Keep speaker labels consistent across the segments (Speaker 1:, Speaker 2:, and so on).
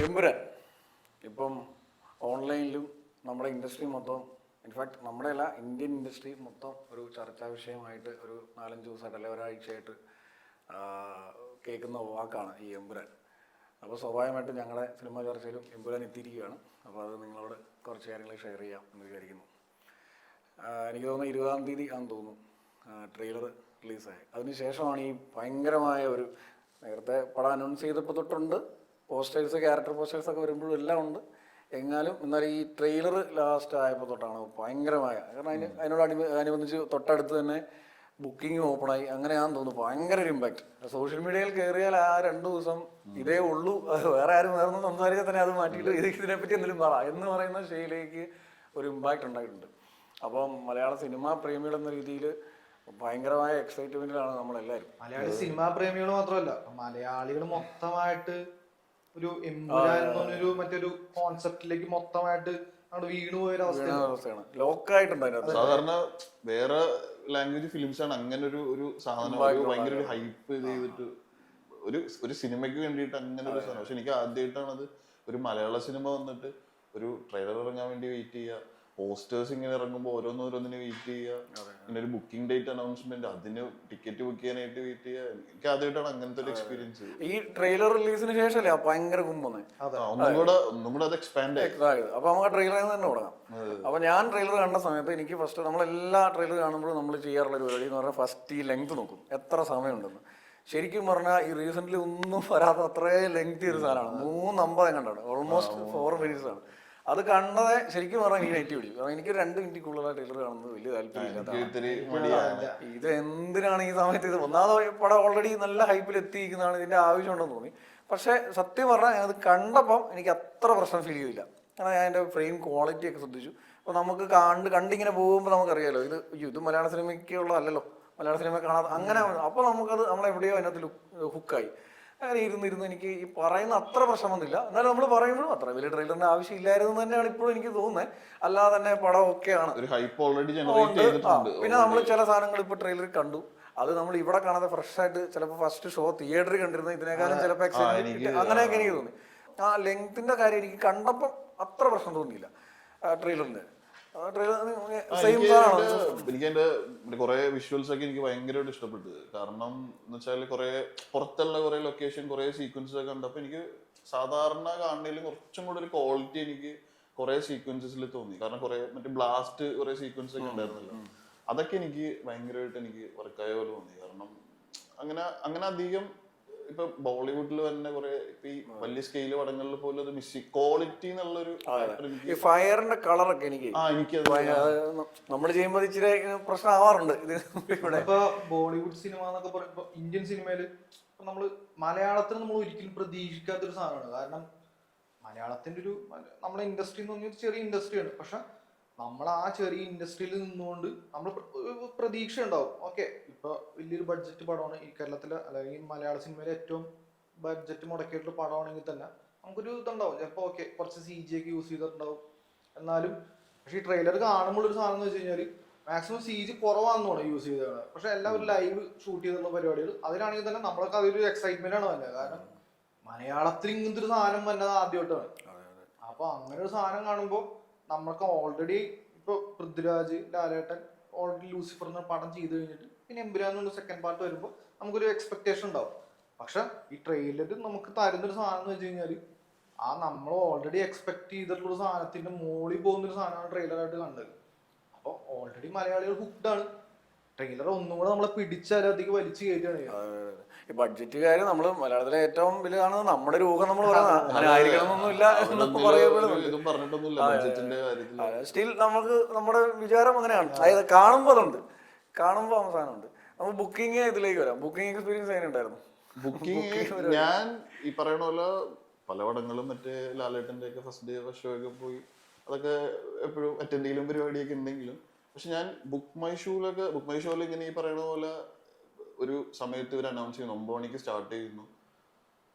Speaker 1: എമ്പുരാൻ ഇപ്പം ഓൺലൈനിലും നമ്മുടെ ഇൻഡസ്ട്രി മൊത്തം, ഇൻഫാക്ട് നമ്മുടെ അല്ല ഇന്ത്യൻ ഇൻഡസ്ട്രി മൊത്തം ഒരു ചർച്ചാ വിഷയമായിട്ട് ഒരു 4-5 ദിവസമായിട്ട് അല്ലെങ്കിൽ ഒരാഴ്ചയായിട്ട് കേൾക്കുന്ന വാക്കാണ് ഈ എമ്പുരാൻ. അപ്പോൾ സ്വാഭാവികമായിട്ടും ഞങ്ങളുടെ സിനിമാ ചർച്ചയിലും എമ്പുരാൻ എത്തിയിരിക്കുകയാണ്. അപ്പോൾ അത് നിങ്ങളോട് കുറച്ച് കാര്യങ്ങൾ ഷെയർ ചെയ്യാം എന്ന് വിചാരിക്കുന്നു. എനിക്ക് തോന്നുന്നു 20-ാം തീയതി ആണെന്ന് തോന്നുന്നു ട്രെയിലർ റിലീസായി. അതിനുശേഷമാണ് ഈ ഭയങ്കരമായ ഒരു, നേരത്തെ പടം അനൗൺസ് ചെയ്തപ്പോൾ തൊട്ടുണ്ട്, പോസ്റ്റേഴ്സ്, ക്യാരക്ടർ പോസ്റ്റേഴ്സൊക്കെ വരുമ്പോഴും എല്ലാം ഉണ്ട്. എന്നാൽ ഈ ട്രെയിലർ ലാസ്റ്റ് ആയപ്പോൾ തൊട്ടാണ് ഭയങ്കരമായ, കാരണം അതിനോട് അനുബന്ധിച്ച് തൊട്ടടുത്ത് തന്നെ ബുക്കിംഗ് ഓപ്പണായി. അങ്ങനെയാണെന്ന് തോന്നുന്നു ഭയങ്കര ഒരു ഇമ്പാക്റ്റ്. സോഷ്യൽ മീഡിയയിൽ കയറിയാൽ ആ 2 ദിവസം ഇതേ ഉള്ളൂ, വേറെ ആരും വേറൊന്നും സംസാരിച്ചാൽ തന്നെ അത് മാറ്റിയിട്ട് ഇതിനെപ്പറ്റി എന്തെങ്കിലും പറ എന്ന് പറയുന്ന ശൈലിയിലേക്ക് ഒരു ഇമ്പാക്റ്റ് ഉണ്ടായിട്ടുണ്ട്. അപ്പം മലയാള സിനിമാ പ്രേമികൾ എന്ന രീതിയിൽ ഭയങ്കരമായ എക്സൈറ്റ്മെന്റിലാണ് നമ്മളെല്ലാവരും.
Speaker 2: മലയാളി സിനിമാ പ്രേമികൾ മാത്രമല്ല, മലയാളികൾ മൊത്തമായിട്ട് ഒരു എമ്പുരാൻ മറ്റൊരു കോൺസെപ്റ്റിലേക്ക് മൊത്തമായിട്ട് വീണു പോയൊരു
Speaker 1: അവസ്ഥയാണ്. ലോക്കായിട്ടുണ്ടായിരുന്നു.
Speaker 3: സാധാരണ വേറെ ലാംഗ്വേജ് ഫിലിംസ് ആണ് അങ്ങനെ ഒരു സാധനം ഭയങ്കര ഒരു ഹൈപ്പ് ചെയ്തിട്ട് ഒരു സിനിമയ്ക്ക് വേണ്ടിയിട്ട് അങ്ങനെ ഒരു സാധനം. പക്ഷെ എനിക്ക് ആദ്യമായിട്ടാണ് അത് ഒരു മലയാള സിനിമ വന്നിട്ട് ഒരു ട്രെയിലർ ഇറങ്ങാൻ വേണ്ടി വെയിറ്റ് ചെയ്യുക, പോസ്റ്റേഴ്സ് ഇങ്ങനെ ഇറങ്ങുമ്പോൾ ഓരോന്നോരോന്നിന് വെയിറ്റ് ചെയ്യുക, പിന്നെ ഒരു ബുക്കിംഗ് ഡേറ്റ് അനൗൺസ്മെന്റ്, അതിന് ടിക്കറ്റ് ബുക്ക് ചെയ്യാനായിട്ട് വെയിറ്റ് ചെയ്യുക. എനിക്ക് ആദ്യമായിട്ടാണ് അങ്ങനത്തെ ഒരു എക്സ്പീരിയൻസ്.
Speaker 1: ഈ ട്രെയിലർ റിലീസിന് ശേഷമല്ലേ ഭയങ്കര കുമ്പൊന്ന്
Speaker 3: ഒന്നും കൂടെ അത് എക്സ്പാൻഡ് ആയി.
Speaker 1: അപ്പൊ നമുക്ക് ട്രെയിലറിൽ തന്നെ തുടങ്ങാം. അപ്പൊ ഞാൻ ട്രെയിലർ കണ്ട സമയത്ത് എനിക്ക് ഫസ്റ്റ്, നമ്മളെല്ലാ ട്രെയിലർ കാണുമ്പോഴും നമ്മൾ ചെയ്യാറുള്ള ഒരു പരിപാടി എന്ന് പറഞ്ഞാൽ ഫസ്റ്റ് ഈ ലെങ്ത് നോക്കും, എത്ര സമയമുണ്ടെന്ന്. ശരിക്കും പറഞ്ഞാൽ ഈ റീസെന്റ് ഒന്നും വരാത്ത അത്രയും ലെങ്തി ഒരു സാധനമാണ്. 3:50 കണ്ടാണ്, ഓൾമോസ്റ്റ് 4 minutes ആണ്. അത് കണ്ടത് ശരിക്കും പറഞ്ഞാൽ ഈ നെറ്റ് പിടിച്ചു. കാരണം എനിക്ക് 2 മിനിറ്റ് കൂടുതലായി ട്രെയിലർ കാണുന്നത് വലിയ താല്പര്യമില്ലാത്ത. ഇത് എന്തിനാണ് ഈ സമയത്ത്? ഇത് ഒന്നാമത് പടം ഓൾറെഡി നല്ല ഹൈപ്പിൽ എത്തിയിരിക്കുന്നതാണ്, ഇതിന്റെ ആവശ്യമുണ്ടെന്ന് തോന്നി. പക്ഷെ സത്യം പറഞ്ഞാൽ ഞാനത് കണ്ടപ്പം എനിക്ക് അത്ര പ്രശ്നം ഫീൽ ചെയ്തില്ല. കാരണം ഞാൻ എൻ്റെ ഫ്രെയിം ക്വാളിറ്റി ഒക്കെ ശ്രദ്ധിച്ചു. അപ്പോൾ നമുക്ക് കണ്ടിങ്ങനെ പോകുമ്പോൾ നമുക്കറിയാലോ ഇത് മലയാള സിനിമയ്ക്കുള്ളതല്ലല്ലോ, മലയാള സിനിമ കാണാതെ അങ്ങനെ. അപ്പോൾ നമുക്കത് നമ്മളെവിടെയോ അതിനകത്ത് ഹുക്കായി. അങ്ങനെ ഇരുന്ന് എനിക്ക് ഈ പറയുന്ന അത്ര പ്രശ്നം വന്നില്ല. എന്നാലും നമ്മൾ പറയുമ്പോഴും അത്ര വലിയ ട്രെയിലറിന്റെ ആവശ്യമില്ലായിരുന്നു തന്നെയാണ് ഇപ്പോഴും എനിക്ക് തോന്നുന്നത്. അല്ലാതെ തന്നെ പടം ഒക്കെയാണ്. പിന്നെ നമ്മൾ ചില സാധനങ്ങൾ ഇപ്പൊ ട്രെയിലറിൽ കണ്ടു, അത് നമ്മൾ ഇവിടെ കാണാതെ ഫ്രഷ് ആയിട്ട് ചിലപ്പോൾ ഫസ്റ്റ് ഷോ തിയേറ്ററിൽ കണ്ടിരുന്ന ഇതിനേക്കാളും ചിലപ്പോൾ അങ്ങനെയൊക്കെ എനിക്ക് തോന്നി. ആ ലെങ്ത്തിന്റെ കാര്യം എനിക്ക് കണ്ടപ്പം അത്ര പ്രശ്നം തോന്നിയില്ല ട്രെയിലറിന്റെ.
Speaker 3: എനിക്ക് അതിന്റെ കുറെ വിഷ്വൽസ് ഒക്കെ എനിക്ക് ഭയങ്കരമായിട്ട് ഇഷ്ടപ്പെട്ടു. കാരണം എന്ന് വെച്ചാൽ കുറെ പുറത്തുള്ള കുറെ ലൊക്കേഷൻ, കുറെ സീക്വൻസസ് ഒക്കെ കണ്ടപ്പോ എനിക്ക് സാധാരണ കാണുന്നതിലും കുറച്ചും കൂടെ ഒരു ക്വാളിറ്റി എനിക്ക് കുറെ സീക്വൻസസിൽ തോന്നി. കാരണം കുറെ മറ്റേ ബ്ലാസ്റ്റ് കുറെ സീക്വൻസ് ഒക്കെ ഉണ്ടായിരുന്നല്ലോ, അതൊക്കെ എനിക്ക് ഭയങ്കരമായിട്ട് എനിക്ക് വർക്കായ പോലെ തോന്നി. കാരണം അങ്ങനെ അധികം ഇപ്പൊ ബോളിവുഡിൽ തന്നെ കുറെ ഇപ്പൊ ഈ വലിയ സ്കെയില് പടങ്ങളിൽ പോലും അത് മിസ് ക്വാളിറ്റി എന്നുള്ളൊരു
Speaker 1: ഫയറിന്റെ കളറൊക്കെ എനിക്ക് നമ്മൾ ചെയ്യുമ്പോൾ ഇച്ചിരി പ്രശ്നമാവാറുണ്ട്.
Speaker 2: ഇപ്പൊ ബോളിവുഡ് സിനിമ എന്നൊക്കെ പറയുമ്പോ ഇന്ത്യൻ സിനിമയില് നമ്മള് മലയാളത്തിൽ നമ്മൾ ഒരിക്കലും പ്രതീക്ഷിക്കാത്തൊരു സാധനമാണ്. കാരണം മലയാളത്തിന്റെ ഒരു നമ്മളെ ഇൻഡസ്ട്രി എന്ന് പറഞ്ഞാൽ ചെറിയ ഇൻഡസ്ട്രിയാണ്. പക്ഷെ നമ്മൾ ആ ചെറിയ ഇൻഡസ്ട്രിയിൽ നിന്നുകൊണ്ട് നമ്മൾ പ്രതീക്ഷ ഉണ്ടാവും. ഓക്കെ, ഇപ്പൊ വലിയൊരു ബഡ്ജറ്റ് പടമാണ് ഈ കേരളത്തിലെ അല്ലെങ്കിൽ മലയാള സിനിമയിലെ ഏറ്റവും ബഡ്ജറ്റ് മുടക്കിയിട്ടുള്ള പടമാണെങ്കിൽ തന്നെ നമുക്കൊരു ഇതുണ്ടാവും. ചിലപ്പോൾ ഓക്കെ കുറച്ച് CG ഒക്കെ യൂസ് ചെയ്തിട്ടുണ്ടാവും. എന്നാലും പക്ഷെ ഈ ട്രെയിലർ കാണുമ്പോൾ ഒരു സാധനം എന്ന് വെച്ച് കഴിഞ്ഞാൽ മാക്സിമം CG കുറവാണെന്ന് തോന്നുന്നു യൂസ് ചെയ്തതാണ്. പക്ഷെ എല്ലാവരും ലൈവ് ഷൂട്ട് ചെയ്തിട്ടുള്ള പരിപാടികൾ അതിലാണെങ്കിൽ തന്നെ നമ്മളൊക്കെ അതൊരു എക്സൈറ്റ്മെന്റ് ആണ് വന്നത്. കാരണം മലയാളത്തിൽ ഇങ്ങനത്തെ ഒരു സാധനം വന്നത് ആദ്യമായിട്ടാണ്. അപ്പൊ അങ്ങനെ ഒരു സാധനം കാണുമ്പോൾ നമ്മൾക്ക് ഓൾറെഡി ഇപ്പൊ പൃഥ്വിരാജ്, ലാലേട്ടൻ ഓൾറെഡി ലൂസിഫർ എന്ന പടം ചെയ്ത് കഴിഞ്ഞിട്ട് പിന്നെ എമ്പുരാൻ സെക്കൻഡ് പാർട്ട് വരുമ്പോൾ നമുക്കൊരു എക്സ്പെക്ടേഷൻ ഉണ്ടാവും. പക്ഷെ ഈ ട്രെയിലർ നമുക്ക് തരുന്നൊരു സാധനം എന്ന് വെച്ച് കഴിഞ്ഞാൽ ആ നമ്മൾ ഓൾറെഡി എക്സ്പെക്ട് ചെയ്തിട്ടുള്ള സാധനത്തിന്റെ മോളിൽ പോകുന്നൊരു സാധനമാണ് ട്രെയിലറായിട്ട് കണ്ടത്. അപ്പോൾ ഓൾറെഡി മലയാളികൾ ഹുക്ഡാണ്. ട്രെയിലർ ഒന്നും കൂടെ നമ്മളെ പിടിച്ചതിലേക്ക് വലിച്ചു കയറ്റുകയാണ്.
Speaker 1: ഈ ബഡ്ജറ്റ് കാര്യം നമ്മൾ മലയാളത്തിലെ ഏറ്റവും വലിയ കാണുന്നത് നമ്മുടെ ഒരു ഊഹം നമ്മൾ അങ്ങനെ ആയിരിക്കണമെന്നൊന്നുമില്ല എന്നൊക്കെ പറയപ്പെടുന്നുണ്ട്. സ്റ്റിൽ നമുക്ക് നമ്മുടെ വിചാരം അങ്ങനെയാണ്. അതായത് കാണുമ്പോൾ അതുണ്ട്, കാണുമ്പോൾ അവസാനമുണ്ട്. നമുക്ക് ബുക്കിംഗ് ഇതിലേക്ക് വരാം. ബുക്കിംഗ് എക്സ്പീരിയൻസ് എങ്ങനെ ഉണ്ടായിരുന്നു?
Speaker 3: ബുക്കിംഗ് ഞാൻ ഈ പറയുന്ന പോലെ പല പടങ്ങളും മറ്റേ ലാലേട്ടന്റെ ഒക്കെ ഫസ്റ്റ് ഡേ ഫസ്റ്റ് ഷോ ഒക്കെ പോയി അതൊക്കെ എപ്പോഴും അറ്റൻഡ് പരിപാടിയൊക്കെ ഉണ്ടെങ്കിലും, പക്ഷെ ഞാൻ ബുക്ക് മൈ ഷോയിൽ ഇങ്ങനെ ഈ പറയുന്ന പോലെ ഒരു സമയത്ത് ഇവർ അനൗൺസ് ചെയ്യുന്നു 9 മണിക്ക് സ്റ്റാർട്ട് ചെയ്യുന്നു,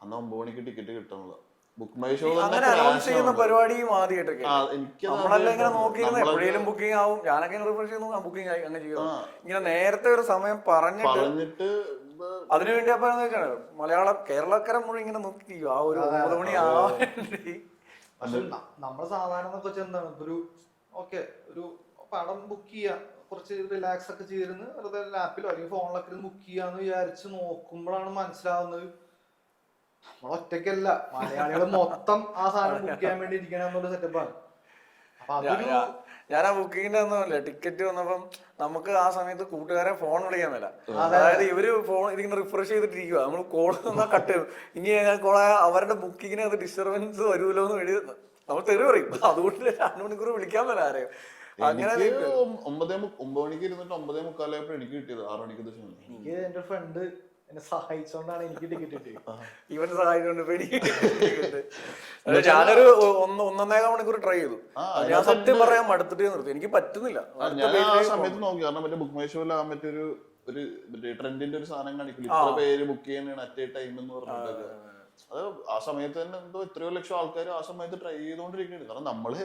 Speaker 3: അന്ന് 9 മണിക്ക് ടിക്കറ്റ് കിട്ടണല്ലോ. ബുക്ക് മൈ ഷോ
Speaker 1: പരിപാടിയും ആദ്യമായിട്ടൊക്കെ നമ്മളെല്ലാം ഇങ്ങനെ നോക്കിയിരുന്ന എപ്പോഴേലും ബുക്കിംഗ് ആവും. ഞാനൊക്കെ റിഫ്രഷ് ചെയ്യുന്നു, ബുക്കിംഗ് ആയി അങ്ങനെ ചെയ്യുക. ഇങ്ങനെ നേരത്തെ ഒരു സമയം പറഞ്ഞിട്ട് അതിനുവേണ്ടി അപ്പൊ മലയാളം കേരളക്കര മുഴുവൻ ഇങ്ങനെ നോക്കി ആ ഒരു 9 മണി ആവേണ്ടി.
Speaker 2: പക്ഷെ നമ്മള് സാധാരണ വെച്ചാൽ എന്താണ് ഇപ്പൊ ഒരു ഓക്കെ ഒരു പടം ബുക്ക് ചെയ്യാ കുറച്ച് റിലാക്സ് ഒക്കെ ചെയ്തിരുന്ന് വെറുതെ ലാപ്പിലോ അല്ലെങ്കിൽ ഫോണിലൊക്കെ ഇരുന്ന് ബുക്ക് ചെയ്യാന്ന് വിചാരിച്ച് നോക്കുമ്പോഴാണ് മനസ്സിലാവുന്നത് നമ്മൾ ഒറ്റയ്ക്കല്ല, മലയാളികൾ മൊത്തം ആ സാധനം ബുക്ക് ചെയ്യാൻ വേണ്ടി ഇരിക്കണം എന്നുള്ള സെറ്റപ്പാണ്. അപ്പൊ അതൊരു
Speaker 1: ഞാൻ ആ ബുക്കിങ്ങിന്റെ ഒന്നുമല്ല, ടിക്കറ്റ് വന്നപ്പം നമുക്ക് ആ സമയത്ത് കൂട്ടുകാരെ ഫോൺ വിളിക്കാൻ മേല. അതായത് ഇവര് ഫോൺ ഇതിങ്ങനെ റിഫ്രഷ് ചെയ്തിട്ടിരിക്കുക, നമ്മൾ കോൾ തന്നാൽ കട്ട് ചെയ്യും. ഇനി കോള അവരുടെ ബുക്കിങ്ങിന് അത് ഡിസ്റ്റർബൻസ് വരുമല്ലോ എന്ന് വേണ്ടി നമ്മൾ തെറി പറയും. അതുകൊണ്ട് 2 മണിക്കൂർ വിളിക്കാൻ മേല ആരെയും. അങ്ങനെ
Speaker 3: എനിക്ക് 9 മണിക്ക് ഇരുന്നിട്ട് 9:45 എനിക്ക് കിട്ടിയത് 6 മണിക്ക് ദിവസം.
Speaker 2: എനിക്ക് എന്റെ ഫ്രണ്ട് എന്നെ സഹായിച്ചോണ്ടാണ് എനിക്ക് ടിക്കറ്റ് കിട്ടിയത്.
Speaker 1: ഇവൻ സഹായിച്ചുകൊണ്ട് ഇപ്പൊ എനിക്ക് ഞാനൊരു 1.5 മണിക്കൂർ ട്രൈ ചെയ്തു. ഞാൻ സത്യം പറയാൻ മടുത്തിട്ട് നിർത്തി, എനിക്ക് പറ്റുന്നില്ല.
Speaker 3: ഞാൻ ആ സമയത്ത് നോക്കി, കാരണം മറ്റേ ബുക്ക് മൈ ഷോയിൽ ആ മറ്റൊരു ഒരു ട്രെൻഡിന്റെ ഒരു സാധനം കാണിക്കില്ല, ഇത്ര പേര് ബുക്ക് ചെയ്യാനാണ് അറ്റ് എ ടൈം എന്ന് പറഞ്ഞിട്ടൊക്കെ. അത് ആ സമയത്ത് തന്നെ എന്തോ എത്രയോ ലക്ഷം ആൾക്കാർ ആ സമയത്ത് ട്രൈ ചെയ്തുകൊണ്ടിരിക്കുകയാണ്. കാരണം നമ്മള്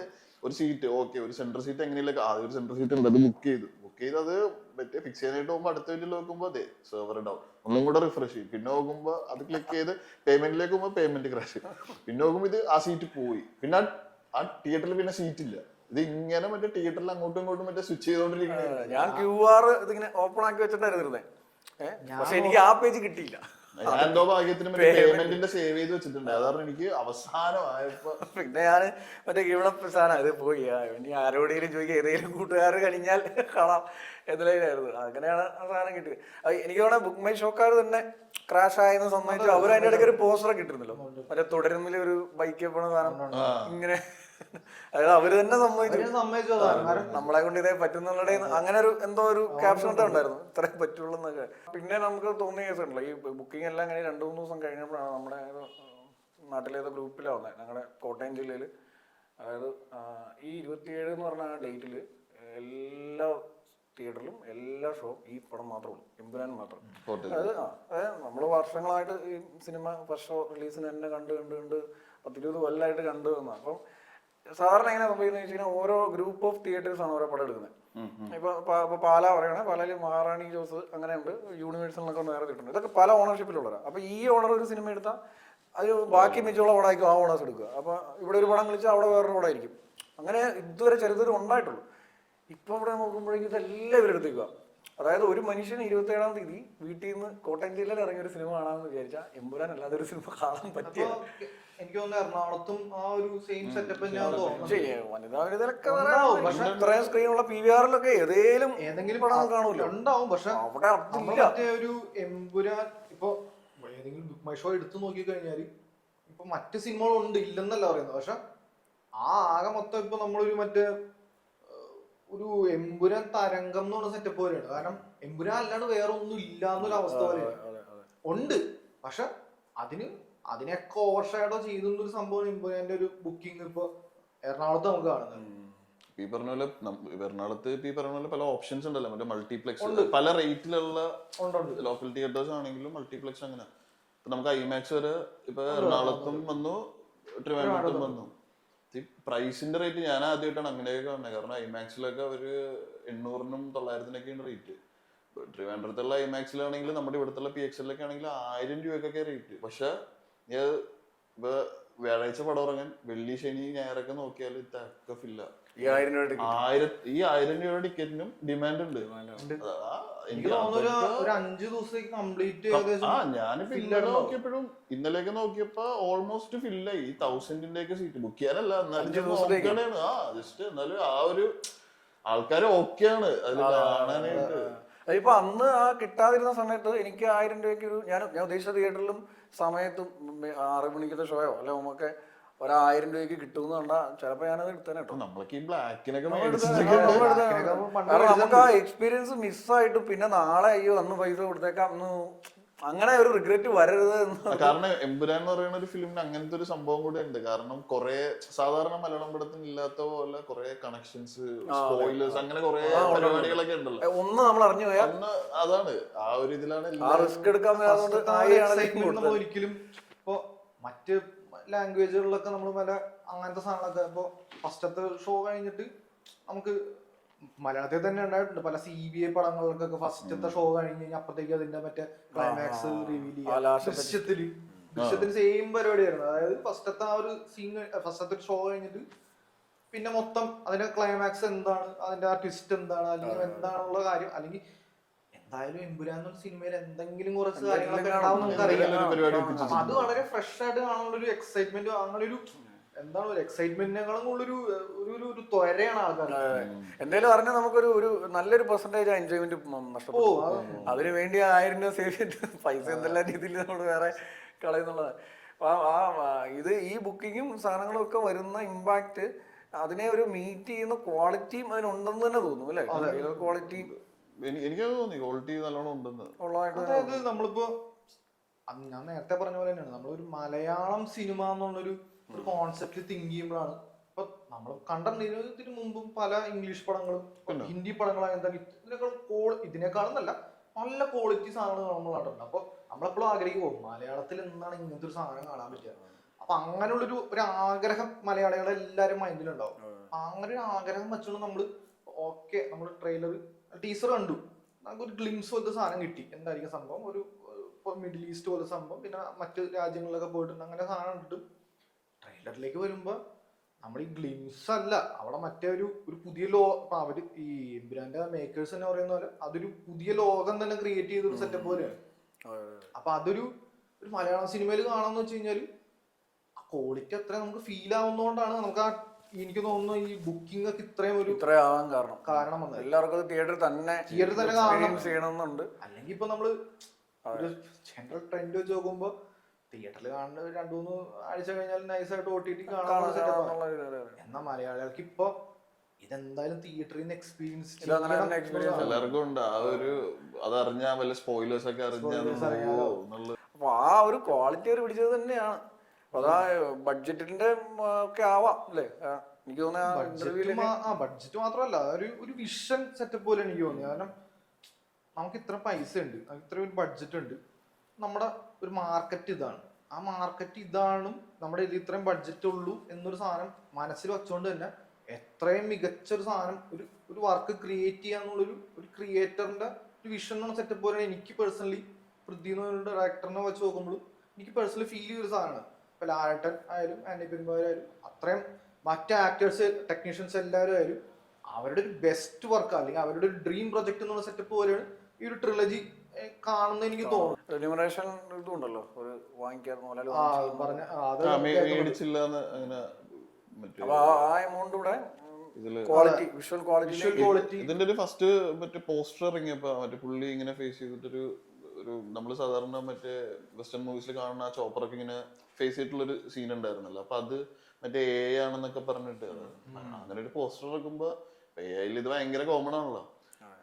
Speaker 3: ഒരു സീറ്റ് ഓക്കെ, ഒരു സെൻട്രൽ സീറ്റ് എങ്ങനെയല്ല, ആദ്യം ഒരു സെൻട്രൽ സീറ്റ് ഉണ്ട്, അത് ബുക്ക് ചെയ്ത് അത് മറ്റേ ഫിക്സ് ചെയ്യാനായിട്ട് പോകുമ്പോൾ അടുത്ത വീട്ടിൽ നോക്കുമ്പോൾ അതെ സെർവർ ഡൗൺ, ഒന്നും കൂടെ റിഫ്രഷ് ചെയ്യും. പിന്നെ നോക്കുമ്പോൾ അത് ക്ലിക്ക് ചെയ്ത് പേയ്മെന്റിലേക്ക് പോകുമ്പോൾ പേയ്മെന്റ് ക്രാഷ്. പിന്നെ നോക്കുമ്പോൾ ഇത് ആ സീറ്റ് പോയി, പിന്നെ ആ തിയേറ്ററിൽ പിന്നെ സീറ്റ് ഇല്ല. ഇത് ഇങ്ങനെ മറ്റേ തിയേറ്ററിൽ അങ്ങോട്ടും ഇങ്ങോട്ടും മറ്റേ സ്വിച്ച് ചെയ്തോണ്ടിരിക്കുന്നത്.
Speaker 1: ഞാൻ QR ഇതിങ്ങനെ ഓപ്പൺ ആക്കി വെച്ചിട്ടായിരുന്നു ഇരുന്നേ, പക്ഷെ എനിക്ക് ആ പേജ് കിട്ടിയില്ല.
Speaker 3: ഞാൻ എന്തോ ഭാഗ്യത്തിന് പേയ്മെന്റിന്റെ സേവ് ചെയ്ത് വെച്ചിട്ടുണ്ട്, അതാണ് എനിക്ക് അവസാനമായപ്പോ.
Speaker 1: പിന്നെ ഞാൻ മറ്റേ ഇവിടെ സാധനം ഇത് പോയി ഇനി ആരോടെങ്കിലും ചോദിക്കുക, ഏതെങ്കിലും കൂട്ടുകാർ കഴിഞ്ഞാൽ കാണാം എന്തിലായിരുന്നു. അങ്ങനെയാണ് ആ സാധനം കിട്ടിയത്. എനിക്ക് തോന്നുന്ന ബുക്ക് മൈ ഷോക്കാർ തന്നെ ക്രാഷ് ആയെന്ന് സമ്മതിച്ചു. അവർ അതിന്റെ ഇടയ്ക്ക് ഒരു പോസ്റ്ററൊക്കെ ഇട്ടിരുന്നല്ലോ, മറ്റേ തുടരുന്നില്ല ഒരു ബൈക്ക് പോണ സാധനം ഇങ്ങനെ. അതായത് അവര് തന്നെ സമ്മതിച്ചു നമ്മളെ കൊണ്ട് ഇതേ പറ്റുന്നുള്ളടേ, അങ്ങനെ ഒരു എന്തോ ഒരു ക്യാപ്ഷൻ ഉണ്ടായിരുന്നു, ഇത്രേ പറ്റുള്ളൂ എന്നൊക്കെ. പിന്നെ നമുക്ക് തോന്നിയ കേസ് ഉണ്ടല്ലോ, ഈ ബുക്കിംഗ് എല്ലാം കഴിഞ്ഞ് 2-3 ദിവസം കഴിഞ്ഞപ്പോഴാണ് നമ്മുടെ നാട്ടിലേത് ഗ്രൂപ്പിലാണ് വന്നത്, ഞങ്ങളുടെ കോട്ടയം ജില്ലയിൽ. അതായത് ഈ 27 എന്ന് പറഞ്ഞ ആ ഡേറ്റിൽ എല്ലാ തിയേറ്ററിലും എല്ലാ ഷോ ഈ പടം മാത്രമേ ഉള്ളൂ, എമ്പുരാൻ മാത്രം. അതായത് നമ്മൾ വർഷങ്ങളായിട്ട് ഈ സിനിമ ഫസ്റ്റ് ഷോ റിലീസിന് തന്നെ കണ്ട് 10-20 കൊല്ലമായിട്ട് കണ്ടു വന്ന. അപ്പം സാധാരണ എങ്ങനെ സംഭവിക്കുന്നത് വെച്ച് കഴിഞ്ഞാൽ ഓരോ ഗ്രൂപ്പ് ഓഫ് തിയേറ്റേഴ്സ് ആണ് ഓരോ പടം എടുക്കുന്നത്. ഇപ്പൊ പാല പറയുകയാണെങ്കിൽ പാലയിൽ മഹാറാണി ജോസ് അങ്ങനെയുണ്ട്, യൂണിവേഴ്സലിനൊക്കെ നേരെ കിട്ടുന്നുണ്ട്. ഇതൊക്കെ പല ഓണർഷിപ്പിലുള്ളവരാണ്. അപ്പൊ ഈ ഓണർ ഒരു സിനിമ എടുത്താൽ അത് ബാക്കി മിച്ചുള്ള പടമായിരിക്കും ആ ഓണേഴ്സ് എടുക്കുക. അപ്പൊ ഇവിടെ ഒരു പടം കളിച്ചാൽ അവിടെ വേറൊരു പടമായിരിക്കും. അങ്ങനെ ഇതുവരെ ചരിത്രം ഉണ്ടായിട്ടുള്ളൂ. ഇപ്പൊ ഇവിടെ നോക്കുമ്പോഴേക്കും ഇതെല്ലാം ഇവരെടുത്തേക്കുക. അതായത് ഒരു മനുഷ്യന് 27-ാം തീയതി വീട്ടിൽ നിന്ന് കോട്ടയം ജില്ലയിൽ ഇറങ്ങിയ ഒരു സിനിമ കാണാമെന്ന് വിചാരിച്ചാൽ എമ്പുരാൻ അല്ലാതെ ഒരു സിനിമ കാണാൻ പറ്റിയ.
Speaker 2: എനിക്ക് തോന്നുന്നു എറണാകുളത്തും ആ ഒരു സെയിം സെറ്റപ്പ്
Speaker 1: ഇത്രയും സ്ക്രീനുള്ള PVR-ലൊക്കെ ഏതെങ്കിലും പടം കാണൂല്ലോ
Speaker 2: ഉണ്ടാവും. പക്ഷെ
Speaker 1: അവിടെ
Speaker 2: മറ്റേ ഒരു എമ്പുരാൻ ഇപ്പൊ ഏതെങ്കിലും ബുക്ക് മൈ ഷോ എടുത്തു നോക്കി കഴിഞ്ഞാല് ഇപ്പൊ മറ്റു സിനിമകളുണ്ട്, ഇല്ലെന്നല്ല പറയുന്നത്. പക്ഷെ ആ ആകെ മൊത്തം ഇപ്പൊ നമ്മളൊരു മറ്റേ ഒരു എമ്പുരാൻ തരംഗം എന്ന് പറഞ്ഞ സെറ്റപ്പ് പോലെയാണ്. കാരണം എമ്പുരാൻ അല്ലാണ്ട് വേറെ ഒന്നും ഇല്ല എന്നൊരു അവസ്ഥ പോലെയാണ്. ഉണ്ട്, പക്ഷെ അതിനെയൊക്കെ ഓവർ ഷാഡോ ചെയ്തൊരു സംഭവം എമ്പുരാന്റെ ഒരു ബുക്കിംഗ് ഇപ്പൊ എറണാകുളത്ത് നമുക്ക് കാണുന്നത്.
Speaker 3: ഈ പറഞ്ഞ പോലെ എറണാകുളത്ത് ഈ പറഞ്ഞ പോലെ പല ഓപ്ഷൻസ് ഉണ്ടല്ലോ, മറ്റേ മൾട്ടിപ്ലെക്സ് പല റേറ്റിലുള്ള ലോക്കൽ തിയേറ്റേഴ്സ് ആണെങ്കിലും മൾട്ടിപ്ലെക്സ് അങ്ങനെ. ഇപ്പൊ നമുക്ക് ഐമാക്സ് വരെ ഇപ്പൊ എറണാകുളത്തും വന്നു, ട്രിവാൻഡ്രത്തും വന്നു. ഈ പ്രൈസിന്റെ റേറ്റ് ഞാൻ ആദ്യമായിട്ടാണ് അങ്ങനെയൊക്കെ കാണുന്നത്. കാരണം ഐമാക്സിലൊക്കെ ഒരു 800-നും 900-നൊക്കെയാണ് റേറ്റ്. ട്രിവാൻഡ്രത്തുള്ള ഐമാക്സിലാണെങ്കിൽ നമ്മുടെ ഇവിടുത്തെ PXL-ഒക്കെ ആണെങ്കിൽ 1000 രൂപയ്ക്കൊക്കെ റേറ്റ്. പക്ഷെ ഇപ്പൊ വ്യാഴാഴ്ച പടം ഇറങ്ങാൻ വെള്ളി ശനി ഞായറൊക്കെ നോക്കിയാൽ ഇതൊക്കെ ഫില്ല. ഈ 1000 രൂപ ടിക്കറ്റിനും ഡിമാൻഡ് ഉണ്ട്.
Speaker 2: എനിക്ക് തോന്നുന്നു ഒരു 5 ദിവസത്തേക്ക് കംപ്ലീറ്റ്
Speaker 3: ഞാനിപ്പോ ഇന്നലെ നോക്കിയപ്പോഴും ഇന്നലെയൊക്കെ നോക്കിയപ്പോ ഓൾമോസ്റ്റ് ഫില്ലായി. 1000-ന്റെ സീറ്റ് ബുക്ക് ചെയ്യാനല്ല, എന്നാലും ജസ്റ്റ് എന്നാലും ആ ഒരു ആൾക്കാര് ഓക്കെയാണ് അതിൽ കാണാനായിട്ട്.
Speaker 1: അതിപ്പോ അന്ന് ആ കിട്ടാതിരുന്ന സമയത്ത് എനിക്ക് 1000 രൂപയ്ക്ക് ഒരു ഞാൻ ഉദ്ദേശിച്ച തിയേറ്ററിലും സമയത്തും 6 മണിക്കത്തെ ഷോയോ അല്ലെ നമുക്ക് 1000 രൂപയ്ക്ക് കിട്ടുമെന്ന് കണ്ടാ ചിലപ്പോ ഞാനത് എടുത്തേനെ കേട്ടോ.
Speaker 3: നമ്മൾക്ക് ഈ ബ്ലാക്കിനൊക്കെ
Speaker 1: നമുക്ക് ആ എക്സ്പീരിയൻസ് മിസ്സായിട്ട് പിന്നെ നാളെ അയ്യോ അന്ന് പൈസ കൊടുത്തേക്കാം അങ്ങനെ ഒരു റിഗ്രറ്റ് വരരുത് എന്ന്.
Speaker 3: കാരണം എമ്പുരാൻ എന്ന് പറയുന്ന ഒരു ഫിലിമിന് അങ്ങനത്തെ ഒരു സംഭവം കൂടെ ഉണ്ട്. കാരണം കുറെ സാധാരണ മലയാളം പടത്തിന് ഇല്ലാത്ത പോലെ കുറെ കണക്ഷൻസ്, സ്പോയിലേഴ്സ്, അങ്ങനെ കുറെ പരിപാടികളൊക്കെ ഉണ്ടല്ലോ.
Speaker 1: ഒന്ന് നമ്മൾ അറിഞ്ഞു പോയാൽ
Speaker 3: അതാണ് ആ ഒരു ഇതിലാണ്
Speaker 1: റിസ്ക് എടുക്കാൻ
Speaker 2: ഒരിക്കലും ഇപ്പൊ മറ്റ് ലാംഗ്വേജുകളിലൊക്കെ നമ്മൾ പല അങ്ങനത്തെ സാധനങ്ങളൊക്കെ ഇപ്പൊ ഫസ്റ്റത്തെ ഷോ കഴിഞ്ഞിട്ട് നമുക്ക് മലയാളത്തിൽ തന്നെ ഉണ്ടായിട്ടുണ്ട് പല CBI പടങ്ങൾക്കൊക്കെ ഫസ്റ്റത്തെ ഷോ കഴിഞ്ഞ് കഴിഞ്ഞാൽ അപ്പത്തേക്ക് അതിന്റെ മറ്റേ ക്ലൈമാക്സ് റിവീൽ ചെയ്യാം. ദൃശ്യത്തിന് സെയിം പരിപാടിയായിരുന്നു. അതായത് ഫസ്റ്റത്തെ ആ ഒരു സീൻ, ഫസ്റ്റത്തെ ഒരു ഷോ കഴിഞ്ഞിട്ട് പിന്നെ മൊത്തം അതിന്റെ ക്ലൈമാക്സ് എന്താണ്, അതിന്റെ ആ ട്വിസ്റ്റ് എന്താണ്, അല്ലെങ്കിൽ എന്താണുള്ള കാര്യം, അല്ലെങ്കിൽ എന്തായാലും എമ്പുരാൻ എന്ന സിനിമയിൽ എന്തെങ്കിലും കുറച്ച് കാര്യങ്ങളൊക്കെ ഉണ്ടാവും നമുക്കറിയാം. അപ്പൊ അത് വളരെ ഫ്രഷ് ആയിട്ട് കാണാനുള്ള ഒരു എക്സൈറ്റ്മെന്റ്, അങ്ങനെ ഒരു എന്താണ് ഒരു എക്സൈറ്റ്മെന്റിനേക്കാളും ഉള്ളൊരു ഒരു ത്വരയാണ് ആൾക്കാർ.
Speaker 1: എന്തായാലും അറിഞ്ഞാൽ നമുക്കൊരു ഒരു നല്ലൊരു പെർസെന്റേജ് എൻജോയ്മെന്റ് നഷ്ടപ്പെടും. അതിന് വേണ്ടി 1000 രൂപ സേവ് ചെയ്തിട്ട് പൈസ എന്തെല്ലാം രീതിയിൽ നമ്മൾ വേറെ കളയുന്നുള്ളതാണ്. ഇത് ഈ ബുക്കിങ്ങും സാധനങ്ങളും ഒക്കെ വരുന്ന ഇമ്പാക്ട് അതിനെ ഒരു മീറ്റ് ചെയ്യുന്ന ക്വാളിറ്റിയും അതിനുണ്ടെന്ന് തന്നെ തോന്നുന്നു അല്ലെ? ക്വാളിറ്റി
Speaker 3: എനിക്കത് തോന്നി, ക്വാളിറ്റി നല്ലോണം ഉണ്ടെന്ന്.
Speaker 2: അതായത് നമ്മളിപ്പോ ഞാൻ നേരത്തെ പറഞ്ഞ പോലെ തന്നെയാണ്, നമ്മളൊരു മലയാളം സിനിമ എന്നുള്ളൊരു കോൺസെപ്റ്റ് തിങ്ക് ചെയ്യുമ്പോഴാണ് ഇപ്പൊ നമ്മൾ കണ്ടിരുന്നതിന് മുമ്പും പല ഇംഗ്ലീഷ് പടങ്ങളും ഹിന്ദി പടങ്ങളായാലും ഇതിനേക്കാളും നല്ല ക്വാളിറ്റി സാധനങ്ങൾ നമ്മൾ കണ്ടിട്ടുണ്ട്. അപ്പൊ നമ്മളെപ്പോഴും ആഗ്രഹിക്കും മലയാളത്തിൽ എന്താണ് ഇങ്ങനത്തെ ഒരു സാധനം കാണാൻ പറ്റുക. അപ്പൊ അങ്ങനെയുള്ളൊരു ആഗ്രഹം മലയാളികളെ എല്ലാവരും മൈൻഡിലുണ്ടാവും. അങ്ങനെ ഒരു ആഗ്രഹം വെച്ചുകൊണ്ട് നമ്മള് നമ്മൾ ട്രെയിലർ ടീസർ കണ്ടു, നമുക്കൊരു ഗ്ലിംസ് പോലത്തെ സാധനം കിട്ടി, എന്തായിരിക്കും സംഭവം, ഒരു മിഡിൽ ഈസ്റ്റ് പോലത്തെ സംഭവം, പിന്നെ മറ്റു രാജ്യങ്ങളിലൊക്കെ പോയിട്ടുണ്ട്, അങ്ങനെ സാധനം കണ്ടിട്ട് ട്രെയിലറിലേക്ക് വരുമ്പോ നമ്മൾ ഈ ഗ്ലിംസ് അല്ല അവിടെ മറ്റേ ഒരു പുതിയ അവര് ഈ എമ്പുരാന്റെ മേക്കേഴ്സ് തന്നെ പറയുന്ന പോലെ അതൊരു പുതിയ ലോകം തന്നെ ക്രിയേറ്റ് ചെയ്തൊരു സെറ്റപ്പ് പോലെയാണ്. അപ്പൊ അതൊരു മലയാളം സിനിമയിൽ കാണാന്ന് വെച്ച് കഴിഞ്ഞാല് ആ ക്വാളിറ്റി അത്ര നമുക്ക് ഫീൽ ആവുന്നതുകൊണ്ടാണ് നമുക്ക് എനിക്ക് തോന്നുന്നു ഈ ബുക്കിംഗ് ഒക്കെ ഇത്രയാവാൻ കാരണം വന്നത്.
Speaker 1: എല്ലാവർക്കും തിയേറ്ററിൽ തന്നെ ചെയ്യണമെന്നുണ്ട്.
Speaker 2: അല്ലെങ്കിൽ ഇപ്പൊ നമ്മള് ഒരു ജനറൽ ട്രെൻഡ് വെച്ച് നോക്കുമ്പോ തിയേറ്ററിൽ കാണുന്ന 2-3 ആഴ്ച കഴിഞ്ഞാൽ നൈസായിട്ട് OTT കാണാൻ. എന്നാ മലയാളികൾക്ക് ഇപ്പൊ ഇതെന്തായാലും തിയേറ്ററിൽ നിന്ന് എക്സ്പീരിയൻസ്
Speaker 3: എല്ലാവർക്കും ഉണ്ട് ആ ഒരു, അതറിഞ്ഞാ വല്ല സ്പോയിലേഴ്സ് ഒക്കെ
Speaker 1: അപ്പൊ ആ ഒരു ക്വാളിറ്റി അവർ പിടിച്ചത് തന്നെയാണ്. അതാ ബഡ്ജറ്റിന്റെ ഒക്കെ ആവാം അല്ലേ? എനിക്ക് തോന്നുന്നു
Speaker 2: ബഡ്ജറ്റ് മാത്രമല്ല ഒരു വിഷൻ സെറ്റപ്പ് പോലെ എനിക്ക് തോന്നി. കാരണം നമുക്ക് ഇത്ര പൈസ ഉണ്ട്, ഇത്ര ഒരു ബഡ്ജറ്റ് ഉണ്ട്, നമ്മുടെ ഒരു മാർക്കറ്റ് ഇതാണ്, ആ മാർക്കറ്റ് ഇതാണും നമ്മുടെ ഇതിൽ ഇത്രയും ബഡ്ജറ്റ് ഉള്ളൂ എന്നൊരു സാധനം മനസ്സിൽ വെച്ചുകൊണ്ട് തന്നെ എത്രയും മികച്ചൊരു സാധനം ഒരു വർക്ക് ക്രിയേറ്റ് ചെയ്യാന്നുള്ളൊരു ക്രിയേറ്ററിന്റെ ഒരു വിഷൻ എന്ന സെറ്റപ്പ് പോലെ എനിക്ക് പേഴ്സണലി പൃഥ്വി എന്ന ഡയറക്ടറിനെ വെച്ച് നോക്കുമ്പോൾ എനിക്ക് പേഴ്സണലി ഫീൽ ചെയ്തൊരു സാധനമാണ്. ഇപ്പൊ ലാലേട്ടൻ ആയാലും ആന്റണി പെരുമ്പാവൂരായാലും അത്രയും മറ്റ് ആക്ടേഴ്സ് ടെക്നീഷ്യൻസ് എല്ലാവരും ആയാലും അവരുടെ ഒരു ബെസ്റ്റ് വർക്ക് അല്ലെങ്കിൽ അവരുടെ ഒരു ഡ്രീം പ്രൊജക്ട് എന്നുള്ള സെറ്റപ്പ് പോലെയാണ് ഈ ഒരു ട്രിലജി കാണുന്ന എനിക്ക് തോന്നുന്നു.
Speaker 1: ഇതുണ്ടല്ലോ ഒരു വാങ്ങിക്കാൻ
Speaker 3: ഇതിന്റെ ഒരു ഫസ്റ്റ് മറ്റേ പോസ്റ്റർ ഇറങ്ങിയപ്പോ മറ്റേ പുള്ളി ഇങ്ങനെ ഫേസ് ചെയ്തിട്ടൊരു നമ്മള് സാധാരണ മറ്റേ വെസ്റ്റേൺ മൂവീസിൽ കാണുന്ന ആ ചോപ്പറൊക്കെ ഇങ്ങനെ ഫേസ് ചെയ്തിട്ടുള്ളൊരു സീൻ ഉണ്ടായിരുന്നല്ലോ. അപ്പൊ അത് മറ്റേ AI ആണെന്നൊക്കെ പറഞ്ഞിട്ട് അങ്ങനെ ഒരു പോസ്റ്റർ ഇറക്കുമ്പോ AI ഇത് ഭയങ്കര കോമൺ ആണല്ലോ.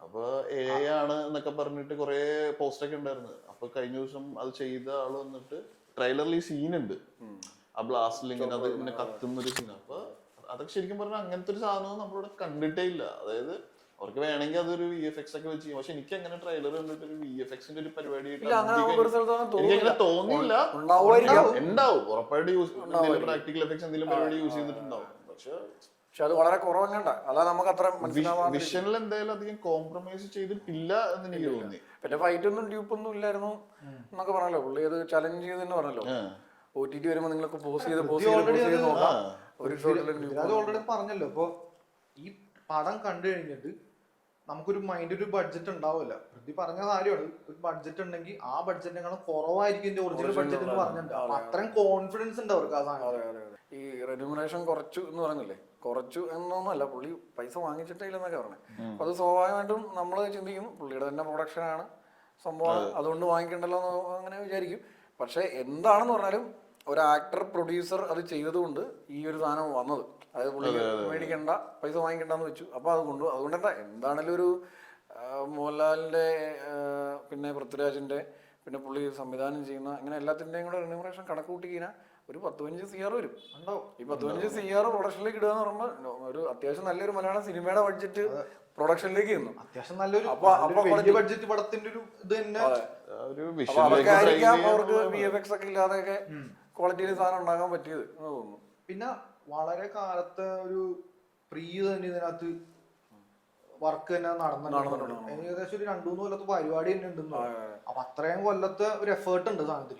Speaker 3: അപ്പൊ AI ആണ് എന്നൊക്കെ പറഞ്ഞിട്ട് കുറെ പോസ്റ്ററൊക്കെ ഉണ്ടായിരുന്നു. അപ്പൊ കഴിഞ്ഞ ദിവസം അത് ചെയ്ത ആള് വന്നിട്ട് ട്രെയിലറിൽ ഈ സീനുണ്ട്, ആ ബ്ലാസ്റ്റിൽ ഇങ്ങനെ അത് ഇങ്ങനെ കത്തുന്ന ഒരു സീൻ. അപ്പൊ അതൊക്കെ ശരിക്കും പറഞ്ഞാൽ അങ്ങനത്തെ ഒരു സാധനം നമ്മളിവിടെ കണ്ടിട്ടേ ഇല്ല. അതായത് അവർക്ക് വേണമെങ്കിൽ അതൊരു VFX ഒക്കെ വെച്ച് ചെയ്യും. പക്ഷെ എനിക്ക് അങ്ങനെ ട്രെയിലർ കണ്ടിട്ട് ഒരു VFXന്റെ ഒരു പരിപാടി എനിക്ക് അങ്ങനെ തോന്നിയില്ല. ഉണ്ടാവും ഉറപ്പായിട്ട് പ്രാക്ടിക്കൽ എഫക്ട്സ് എന്തെങ്കിലും പരിപാടി യൂസ് ചെയ്തിട്ടുണ്ടാവും. പക്ഷെ
Speaker 1: അത് വളരെ കുറവങ്ങണ്ട, അല്ലാതെ നമുക്ക് അത്ര
Speaker 3: വിഷനിൽ എന്തായാലും അധികം കോംപ്രമൈസ് ചെയ്തിട്ടില്ല എന്ന് എനിക്ക് തോന്നി.
Speaker 1: പിന്നെ ഫൈറ്റ് ഒന്നും ഡ്യൂപ്പൊന്നും ഇല്ലായിരുന്നു എന്നൊക്കെ പറഞ്ഞല്ലോ പുള്ളി. അത് ചലഞ്ച് ചെയ്തെന്ന് പറഞ്ഞല്ലോ, OTT വരുമ്പോ നിങ്ങളൊക്കെ പോസ് ചെയ്ത് നോക്കാം.
Speaker 2: ഓൾറെഡി പറഞ്ഞല്ലോ. ഇപ്പൊ ഈ പടം കണ്ടു കഴിഞ്ഞിട്ട് നമുക്കൊരു മൈൻഡ് ഒരു ബഡ്ജറ്റ് ഉണ്ടാവില്ല. പ്രതി പറഞ്ഞ കാര്യമാണ്, ഒരു ബഡ്ജറ്റ് ഉണ്ടെങ്കിൽ ആ ബഡ്ജറ്റിനെക്കാളും കുറവായിരിക്കും എന്റെ ഒറിജിനൽ ബഡ്ജറ്റ് എന്ന് പറഞ്ഞിട്ടുണ്ട്. അപ്പൊ അത്രയും കോൺഫിഡൻസ് ഉണ്ട് അവർക്ക് ആ സാധനം.
Speaker 1: ഈ റെമ്യൂണറേഷൻ കുറച്ചു എന്ന് പറഞ്ഞില്ലേ, കുറച്ചു എന്നൊന്നുമല്ല, പുള്ളി പൈസ വാങ്ങിച്ചിട്ടില്ലെന്നൊക്കെ പറഞ്ഞത്. അപ്പൊ അത് സ്വാഭാവികമായിട്ടും നമ്മൾ ചിന്തിക്കും പുള്ളിയുടെ തന്നെ പ്രൊഡക്ഷനാണ് സംഭവമാണ്, അതുകൊണ്ട് വാങ്ങിക്കണ്ടല്ലോ എന്ന് അങ്ങനെ വിചാരിക്കും. പക്ഷെ എന്താണെന്ന് പറഞ്ഞാലും ഒരു ആക്ടർ പ്രൊഡ്യൂസർ അത് ചെയ്തതുകൊണ്ട് ഈ ഒരു സാധനം വന്നത്. അതായത് പുള്ളി മേടിക്കണ്ട, പൈസ വാങ്ങിക്കണ്ടെന്ന് വെച്ചു. അപ്പൊ അതുകൊണ്ട് എന്താണേലും ഒരു മോഹൻലാലിന്റെ പിന്നെ പൃഥ്വിരാജിന്റെ പിന്നെ പുള്ളി സംവിധാനം ചെയ്യുന്ന അങ്ങനെ എല്ലാത്തിന്റെയും കൂടെ റെമ്യൂണറേഷൻ കണക്ക് കൂട്ടി കഴിഞ്ഞാൽ ഒരു 10-15 CR വരും. ഈ 15 CR പ്രൊഡക്ഷനിലേക്ക് ഇടുക എന്ന് പറയുമ്പോൾ ഒരു അത്യാവശ്യം നല്ലൊരു മലയാളം സിനിമയുടെ ബഡ്ജറ്റ് പ്രൊഡക്ഷനിലേക്ക് ചെയ്യുന്നു.
Speaker 2: അത്യാവശ്യം നല്ലൊരു ബഡ്ജറ്റ് പടത്തിന്റെ ഒരു ഇത് തന്നെ.
Speaker 1: അതൊക്കെ ആയിരിക്കാം അവർക്ക് VFX ഒക്കെ ഇല്ലാതെയൊക്കെ ക്വാളിറ്റിയിൽ സാധനം ഉണ്ടാക്കാൻ പറ്റിയത് എന്ന് തോന്നുന്നു.
Speaker 2: പിന്നെ വളരെ കാലത്തെ ഒരു പ്രിയ തന്നെ ഇതിനകത്ത് വർക്ക് തന്നെ നടന്നിട്ടുണ്ട്. ഏകദേശം ഒരു 2-3 കൊല്ലത്തെ പരിപാടി തന്നെ ഉണ്ടെന്ന്. അപ്പൊ അത്രയും കൊല്ലത്തെ ഒരു എഫേർട്ട് ഉണ്ട് സാധനത്തിൽ.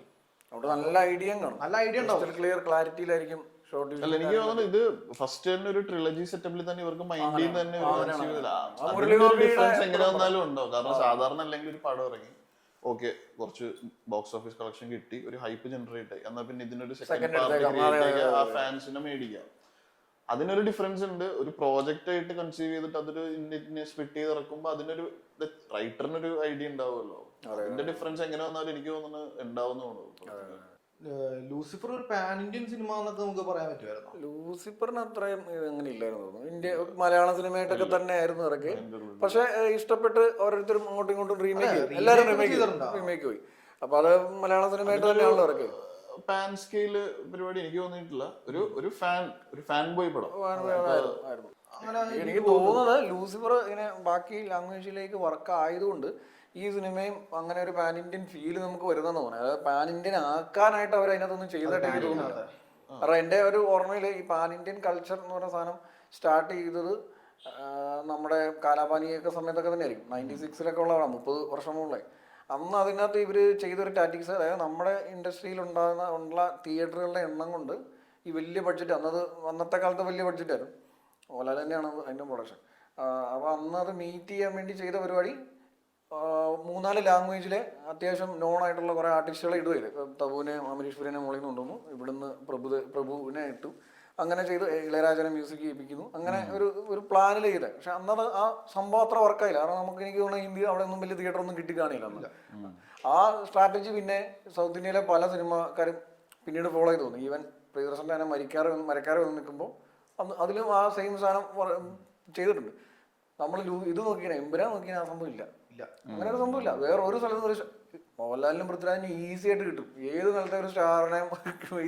Speaker 1: അവിടെ നല്ല ഐഡിയ കാണും,
Speaker 2: നല്ല ഐഡിയ ഉണ്ടാവും,
Speaker 1: ക്ലിയർ ക്ലാരിറ്റിയിലായിരിക്കും ഷോർട്ട്.
Speaker 3: അല്ല എനിക്ക് തോന്നുന്നു ഇത് ഫസ്റ്റ് തന്നെ ഒരു ട്രിലജി സെറ്റപ്പിൽ തന്നെ ഇവർക്ക് മൈൻഡിൽ തന്നെ ഡിഫറൻസ് എങ്ങനെ വന്നാലും ഉണ്ടോ. കാരണം സാധാരണ അല്ലെങ്കിൽ ഒരു പടം ഇറങ്ങി ഓക്കെ കുറച്ച് ബോക്സ് ഓഫീസ് കളക്ഷൻ കിട്ടി, ഒരു ഹൈപ്പ് ജനറേറ്റ് ആയി, എന്നാൽ പിന്നെ ഇതിനൊരു സെക്കൻഡ് പാർട്ട് ആ ഫാൻസിനെ മേടിക്കാം. അതിനൊരു ഡിഫറൻസ് ഉണ്ട്. ഒരു പ്രോജക്റ്റ് ആയിട്ട് കൺസീവ് ചെയ്തിട്ട് അതൊരു സ്പ്ലിറ്റ് ചെയ്ത് ഇറക്കുമ്പോൾ അതിനൊരു റൈറ്ററിനൊരു ഐഡിയ ഉണ്ടാവുമല്ലോ. അതിന്റെ ഡിഫറൻസ് എങ്ങനെ വന്നാലും എനിക്ക് തോന്നുന്നു ഉണ്ടാവുന്നു.
Speaker 2: ലൂസിഫർ ഒരു പാൻ ഇന്ത്യൻ സിനിമ എന്നൊക്കെ നമുക്ക് പറയാൻ പറ്റുമായിരുന്നു.
Speaker 1: ലൂസിഫറിന് അത്രയും അങ്ങനെ ഇല്ലായിരുന്നു തോന്നുന്നു. ഇന്ത്യ മലയാള സിനിമയായിട്ടൊക്കെ തന്നെ ആയിരുന്നു ഇറക്കി. പക്ഷെ ഇഷ്ടപ്പെട്ട് ഓരോരുത്തരും അങ്ങോട്ടും ഇങ്ങോട്ടും റീമേക്ക്, എല്ലാവരും റീമേക്ക് പോയി. അപ്പൊ അത് മലയാള സിനിമയായിട്ട് തന്നെയാണല്ലോ ഇറക്കിയത്.
Speaker 3: പാൻ സ്കെയില് പരിപാടി എനിക്ക് തോന്നിയിട്ടില്ല. ഒരു ഫാൻ ബോയ് പടം
Speaker 1: ആയിരുന്നു. എനിക്ക് തോന്നുന്നത് ലൂസിഫർ ഇങ്ങനെ ബാക്കി ലാംഗ്വേജിലേക്ക് വർക്ക് ആയതുകൊണ്ട് ഈ സിനിമയും അങ്ങനെ ഒരു പാൻ ഇന്ത്യൻ ഫീല് നമുക്ക് വരുന്നെന്ന് തോന്നുന്നത്. അതായത് പാൻ ഇന്ത്യൻ ആക്കാനായിട്ട് അവർ അതിനകത്തൊന്നും ചെയ്തിട്ട് എനിക്ക് തോന്നുന്നില്ല. കാരണം എൻ്റെ ഒരു ഓർമ്മയിൽ ഈ പാൻ ഇന്ത്യൻ കൾച്ചർ എന്ന് പറയുന്ന സാധനം സ്റ്റാർട്ട് ചെയ്തത് നമ്മുടെ കാലാപാനിയൊക്കെ സമയത്തൊക്കെ തന്നെ ആയിരിക്കും. 96 ഉള്ളതാണ്, 30 വർഷം മുമ്പേ. അന്ന് അതിനകത്ത് ഇവർ ചെയ്തൊരു ടാറ്റിക്സ്, അതായത് നമ്മുടെ ഇൻഡസ്ട്രിയിൽ ഉള്ള തിയേറ്ററുകളുടെ എണ്ണം കൊണ്ട് ഈ വലിയ ബഡ്ജറ്റ്, അന്നത്തെ കാലത്ത് വലിയ ബഡ്ജറ്റായിരുന്നു, ഓല തന്നെയാണ് അതിൻ്റെ പ്രൊഡക്ഷൻ. അപ്പോൾ അന്ന് അത് മീറ്റ് ചെയ്യാൻ വേണ്ടി ചെയ്ത പരിപാടി 3-4 ലാംഗ്വേജിലെ അത്യാവശ്യം നോൺ ആയിട്ടുള്ള കുറേ ആർട്ടിസ്റ്റുകളെ ഇടുകയില്ല. തബുവിനെ അമരീശ്വരനെ മുകളിൽ നിന്ന് കൊണ്ടുവന്നു, ഇവിടുന്ന് പ്രഭുവിനെ ഇട്ടു, അങ്ങനെ ചെയ്ത് ഇളയരാജനെ മ്യൂസിക് ചെയ്യിപ്പിക്കുന്നു. അങ്ങനെ ഒരു പ്ലാനിൽ ചെയ്തത്. പക്ഷെ അന്നത് ആ സംഭവം അത്ര വർക്കായില്ല. കാരണം നമുക്ക് എനിക്ക് തോന്നുന്നത് ഹിന്ദി അവിടെ ഒന്നും വലിയ തിയേറ്റർ ഒന്നും കിട്ടി കാണില്ല അന്ന്. ആ സ്ട്രാറ്റജി പിന്നെ സൗത്ത് ഇന്ത്യയിലെ പല സിനിമക്കാരും പിന്നീട് ഫോളോ ചെയ്ത് തോന്നി. ഈവൻ പ്രിയദർശൻ്റെ തന്നെ മരക്കാരെ വന്ന് നിൽക്കുമ്പോൾ അതിലും ആ സെയിം സാധനം ചെയ്തിട്ടുണ്ട്. നമ്മൾ ഇത് നോക്കിയാൽ എമ്പുരാൻ നോക്കിയാൽ ആ സംഭവം ഇല്ല, അങ്ങനെ ഒരു സംഭവമില്ല. വേറെ ഒരു സ്ഥലത്തും ഒരു മോഹൻലാലിനും പൃഥ്വിരാജിനും ഈസി ആയിട്ട് കിട്ടും, ഏത് സ്ഥലത്തെ ഒരു സ്റ്റാറിനെ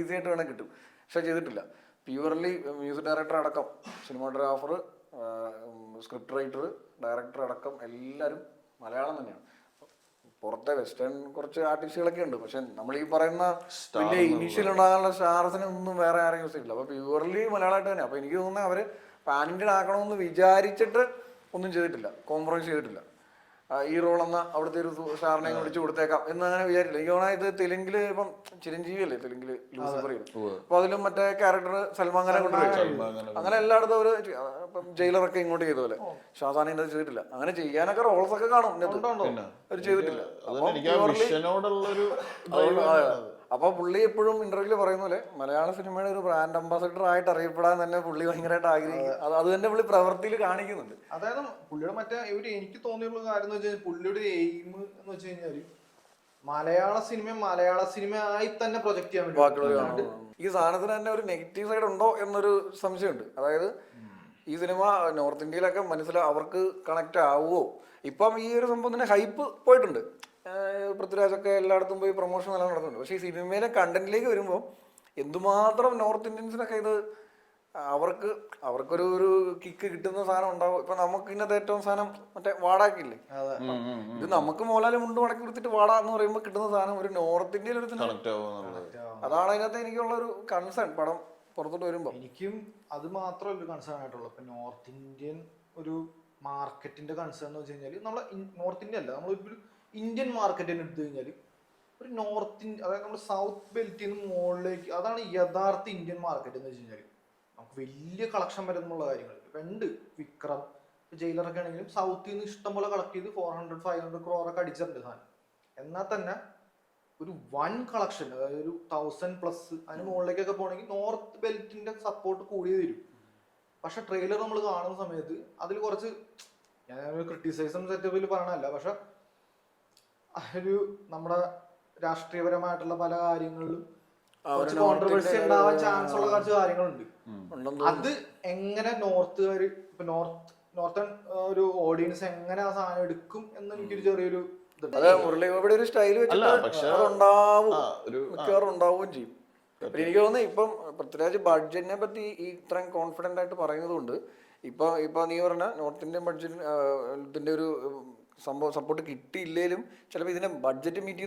Speaker 1: ഈസി ആയിട്ട് വേണം കിട്ടും. പക്ഷെ ചെയ്തിട്ടില്ല. പ്യൂർലി മ്യൂസിക് ഡയറക്ടർ അടക്കം, സിനിമാറ്റോഗ്രാഫർ, സ്ക്രിപ്റ്റ് റൈറ്റർ, ഡയറക്ടർ അടക്കം എല്ലാവരും മലയാളം തന്നെയാണ്. പുറത്തെ വെസ്റ്റേൺ കുറച്ച് ആർട്ടിസ്റ്റുകളൊക്കെ ഉണ്ട്, പക്ഷെ നമ്മൾ ഈ പറയുന്ന വലിയ ഇനീഷ്യൽ ഉണ്ടാകാനുള്ള സ്റ്റാർസിനെ ഒന്നും വേറെ ആരും യൂസ് ചെയ്തില്ല. അപ്പോൾ പ്യൂർലി മലയാളമായിട്ട് തന്നെ. അപ്പോൾ എനിക്ക് തോന്നുന്നത് അവർ പാൻ ഇന്ത്യൻ ആക്കണമെന്ന് വിചാരിച്ചിട്ട് ഒന്നും ചെയ്തിട്ടില്ല, കോംപ്രമൈസ് ചെയ്തിട്ടില്ല. ഈ റോൾ എന്നാ അവിടുത്തെ ഒരു സ്റ്റാറിനെ വിളിച്ചു കൊടുത്തേക്കാം എന്ന് അങ്ങനെ വിചാരിച്ചില്ല. എനിക്ക് തോന്നാ ഇത് തെലുങ്കില് ഇപ്പം ചിരഞ്ജീവി അല്ലേ തെലുങ്കില് ലൂസിഫർ ചെയ്തു. അപ്പൊ അതിലും മറ്റേ ക്യാരക്ടർ സൽമാൻ ഖാനെ കൊണ്ടുപോയി. അങ്ങനെ എല്ലായിടത്തും ഒരു ജയിലറൊക്കെ ഇങ്ങോട്ട് ചെയ്ത പോലെ ഷാസാനെ ചെയ്തിട്ടില്ല. അങ്ങനെ ചെയ്യാനൊക്കെ റോൾസ് ഒക്കെ കാണും, അവർ ചെയ്തിട്ടില്ല. അപ്പൊ പുള്ളി എപ്പോഴും ഇന്റർവ്യൂല് പറയുന്ന പോലെ മലയാള സിനിമയുടെ ഒരു ബ്രാൻഡ് അംബാസഡർ ആയിട്ട് അറിയപ്പെടാൻ തന്നെ പുള്ളി ഭയങ്കരമായിട്ട് ആഗ്രഹിക്കും. അത് തന്നെ പുള്ളി പ്രവൃത്തിയിൽ കാണിക്കുന്നുണ്ട്.
Speaker 2: അതായത് പുള്ളിയുടെ മറ്റേ എനിക്ക് തോന്നിയുള്ള കാര്യം എന്ന് വെച്ചാൽ പുള്ളിയുടെ എയിം എന്ന് വെച്ച് കഴിഞ്ഞാല് മലയാള സിനിമ ആയി തന്നെ പ്രൊജക്ട് ചെയ്യാൻ വേണ്ടി.
Speaker 1: ഈ സാധനത്തിന് തന്നെ ഒരു നെഗറ്റീവ് സൈഡ് ഉണ്ടോ എന്നൊരു സംശയമുണ്ട്. അതായത് ഈ സിനിമ നോർത്ത് ഇന്ത്യയിലൊക്കെ അവർക്ക് കണക്ട് ആവുമോ? ഇപ്പം ഈ ഒരു സംഭവം തന്നെ ഹൈപ്പ് പോയിട്ടുണ്ട്. പൃഥ്വിരാജൊക്കെ എല്ലായിടത്തും പോയി പ്രൊമോഷൻ എല്ലാം നടത്തുന്നുണ്ട്. പക്ഷേ ഈ സിനിമയിലെ കണ്ടന്റിലേക്ക് വരുമ്പോൾ എന്തുമാത്രം നോർത്ത് ഇന്ത്യൻസിനൊക്കെ ഇത് അവർക്കൊരു കിക്ക് കിട്ടുന്ന സാധനം ഉണ്ടാവും. ഇപ്പൊ നമുക്ക് ഇന്നത്തെ ഏറ്റവും സാധനം മറ്റേ വാടാക്കില്ലേ, ഇത് നമുക്ക് മോലാലി മുണ്ട് മടക്കി കൊടുത്തിട്ട് വാട എന്ന് പറയുമ്പോൾ കിട്ടുന്ന സാധനം ഒരു നോർത്ത് ഇന്ത്യയിൽ ഒരു അതാണ് അതിനകത്ത് എനിക്കുള്ള ഒരു കൺസേൺ. പടം പുറത്തോട്ട് വരുമ്പോൾ
Speaker 2: എനിക്കും അത് മാത്രമല്ല ഒരു കൺസേൺ ആയിട്ടുള്ളൂ. ഇപ്പൊ നോർത്ത് ഇന്ത്യൻ ഒരു മാർക്കറ്റിന്റെ കൺസേൺ എന്ന് വെച്ച് കഴിഞ്ഞാൽ നമ്മളെ നോർത്ത് ഇന്ത്യ അല്ല, നമ്മളൊരു ഇന്ത്യൻ മാർക്കറ്റിന് എടുത്തു കഴിഞ്ഞാൽ ഒരു നോർത്ത് ഇന്ത്യ, അതായത് നമ്മൾ സൗത്ത് ബെൽറ്റിൽ നിന്ന് മുകളിലേക്ക്, അതാണ് യഥാർത്ഥ ഇന്ത്യൻ മാർക്കറ്റ് എന്ന് വെച്ച് കഴിഞ്ഞാൽ നമുക്ക് വലിയ കളക്ഷൻ വരുന്നുള്ള കാര്യങ്ങൾ ഇപ്പം ഉണ്ട്. വിക്രം, ജയിലറൊക്കെ ആണെങ്കിലും സൗത്തിൽ നിന്ന് ഇഷ്ടം പോലെ കളക്ട് ചെയ്ത് 400-500 crore അടിച്ചിട്ടുണ്ട് സാധനം. എന്നാൽ തന്നെ ഒരു വൺ കളക്ഷൻ, അതായത് ഒരു 1000+ അതിന് മുകളിലേക്കൊക്കെ പോകണമെങ്കിൽ നോർത്ത് ബെൽറ്റിന്റെ സപ്പോർട്ട് കൂടിയേ വരും. പക്ഷെ ട്രെയിലർ നമ്മൾ കാണുന്ന സമയത്ത് അതിൽ കുറച്ച്, ഞാൻ ക്രിട്ടിസൈസം സെറ്റപ്പിൽ പറയണല്ല, പക്ഷെ ഒരു നമ്മുടെ രാഷ്ട്രീയപരമായിട്ടുള്ള പല കാര്യങ്ങളിലും കുറച്ച് കോൺട്രവേഴ്സി ഉണ്ടാവാൻ ചാൻസ് ഉള്ള കുറച്ച് കാര്യങ്ങളുണ്ട്. അത് എങ്ങനെ നോർത്തുകാര് ഇപ്പൊ നോർത്തേൺ ഒരു ഓഡിയൻസ് എങ്ങനെ ആ സാധനം എടുക്കും എന്ന് എനിക്കൊരു ചെറിയൊരു
Speaker 1: ഒരു സ്റ്റൈൽ ഉണ്ടാവുകയും ചെയ്യും. എനിക്ക് തോന്നുന്നു ഇപ്പം പൃഥ്വിരാജ് ബഡ്ജറ്റിനെ പറ്റി ഇത്രയും കോൺഫിഡന്റ് ആയിട്ട് പറയുന്നത് കൊണ്ട് ഇപ്പൊ നീ പറഞ്ഞ നോർത്ത് ഇന്ത്യൻ ബഡ്ജറ്റിന്റെ ഒരു സംഭവം സപ്പോർട്ട് കിട്ടിയില്ലേലും ചിലപ്പോൾ ഇതിനെ ബഡ്ജറ്റ് മീറ്റ്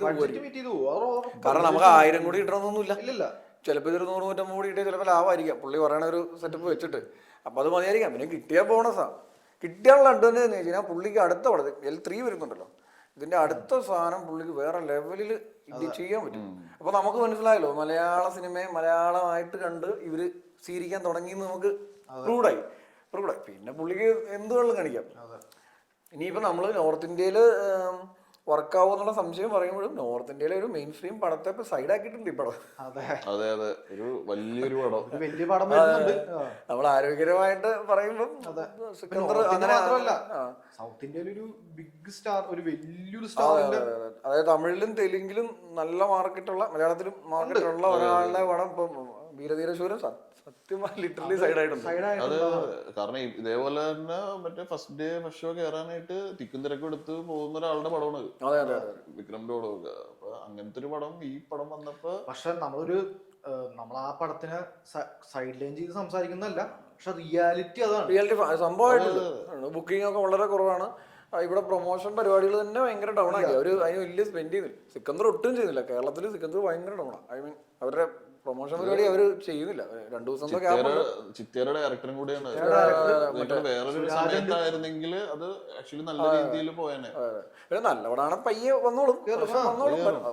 Speaker 1: ചെയ്ത് പോകും. കാരണം നമുക്ക് 1000 കോടി കിട്ടണമെന്നൊന്നുമില്ല. ചിലപ്പോൾ ഇതൊരു 100-150 കോടി കിട്ടിയാൽ ചിലപ്പോൾ ലാഭമായിരിക്കാം പുള്ളി പറയണ ഒരു സെറ്റപ്പ് വെച്ചിട്ട്. അപ്പൊ അത് മതിയായിരിക്കാം. പിന്നെ കിട്ടിയ ബോണസാ. കിട്ടിയാലുള്ള അഡ്വാൻറ്റേജ് എന്ന് വെച്ച് കഴിഞ്ഞാൽ പുള്ളിക്ക് അടുത്ത പടത്തിൽ L3 വരുന്നുണ്ടല്ലോ, ഇതിന്റെ അടുത്ത സാധനം പുള്ളിക്ക് വേറെ ലെവലിൽ ഇത് ചെയ്യാൻ പറ്റും. അപ്പൊ നമുക്ക് മനസ്സിലായല്ലോ മലയാള സിനിമയെ മലയാളമായിട്ട് കണ്ട് ഇവര് സ്വീകരിക്കാൻ തുടങ്ങി നമുക്ക് പ്രൂഡായി. പിന്നെ പുള്ളിക്ക് എന്തുകൊണ്ടും കാണിക്കാം. ഇനിയിപ്പോ നമ്മള് നോർത്ത് ഇന്ത്യയില് വർക്കാവോ എന്നുള്ള സംശയം പറയുമ്പോഴും നോർത്ത് ഇന്ത്യയിലെ ഒരു മെയിൻ സ്ട്രീം പടത്തെ ഇപ്പൊ സൈഡ് ആക്കിയിട്ടുണ്ട് ഈ പടം.
Speaker 3: അതെ ഒരു വലിയൊരു പടം,
Speaker 2: വലിയ പടം വരുന്നുണ്ട്.
Speaker 1: നമ്മൾ ആരോഗ്യകരമായിട്ട് പറയുമ്പോൾ സിക്കന്ദർ അങ്ങനെ
Speaker 2: സൗത്ത് ഇന്ത്യയിൽ ഒരു ബിഗ് സ്റ്റാർ, ഒരു വലിയൊരു സ്റ്റാർ,
Speaker 1: അതായത് തമിഴിലും തെലുങ്കിലും നല്ല മാർക്കറ്റുള്ള, മലയാളത്തിലും മാർക്കറ്റുള്ള ഒരാളുടെ പടം ഇപ്പം വീരധീരശൂരൻ സത്യമായി ലിറ്ററലി സൈഡായിട്ടുണ്ട്.
Speaker 3: അത് കാരണം ഇതേപോലെ തന്നെ മറ്റേ ഫസ്റ്റ് ഷോ കയറാനായിട്ട് തിക്കും തിരക്കും എടുത്ത് പോകുന്ന ഒരാളുടെ പടമാണ് വിക്രമിന്റെ പടമൊക്കെ. അപ്പൊ അങ്ങനത്തെ ഒരു പടം ഈ പടം വന്നപ്പോ,
Speaker 2: പക്ഷെ നമ്മൾ ആ പടത്തിനെ സൈഡ് ലൈൻ ചെയ്ത് സംസാരിക്കുന്നതല്ല, പക്ഷെ റിയാലിറ്റി അതാണ്.
Speaker 1: റിയാലിറ്റി സംഭവമായിട്ടുണ്ട്. ബുക്കിംഗ് ഒക്കെ വളരെ കുറവാണ്. ഇവിടെ പ്രൊമോഷൻ പരിപാടികൾ തന്നെ ഭയങ്കര ഡൗൺ ആക്കി. അവര് അതിന് വലിയ സ്പെൻഡ് ചെയ്യുന്നില്ല. സിക്കന്ദർ ഒട്ടും ചെയ്യുന്നില്ല. കേരളത്തിൽ സിക്കന്ദർ ഭയങ്കര ഡൗൺ ആണ്. ഐ മീൻ അവരുടെ പ്രൊമോഷൻ പരിപാടി അവര് ചെയ്യുന്നില്ല. 2 ദിവസം
Speaker 3: ചിത്തേരുടെ ഡയറക്ടറും കൂടിയാണ്. വേറൊരു സമയത്തായിരുന്നെങ്കിൽ അത് ആക്ച്വലി നല്ല രീതിയിൽ പോയേനെ.
Speaker 1: നല്ല പടമാണ്, പയ്യെ വന്നോളും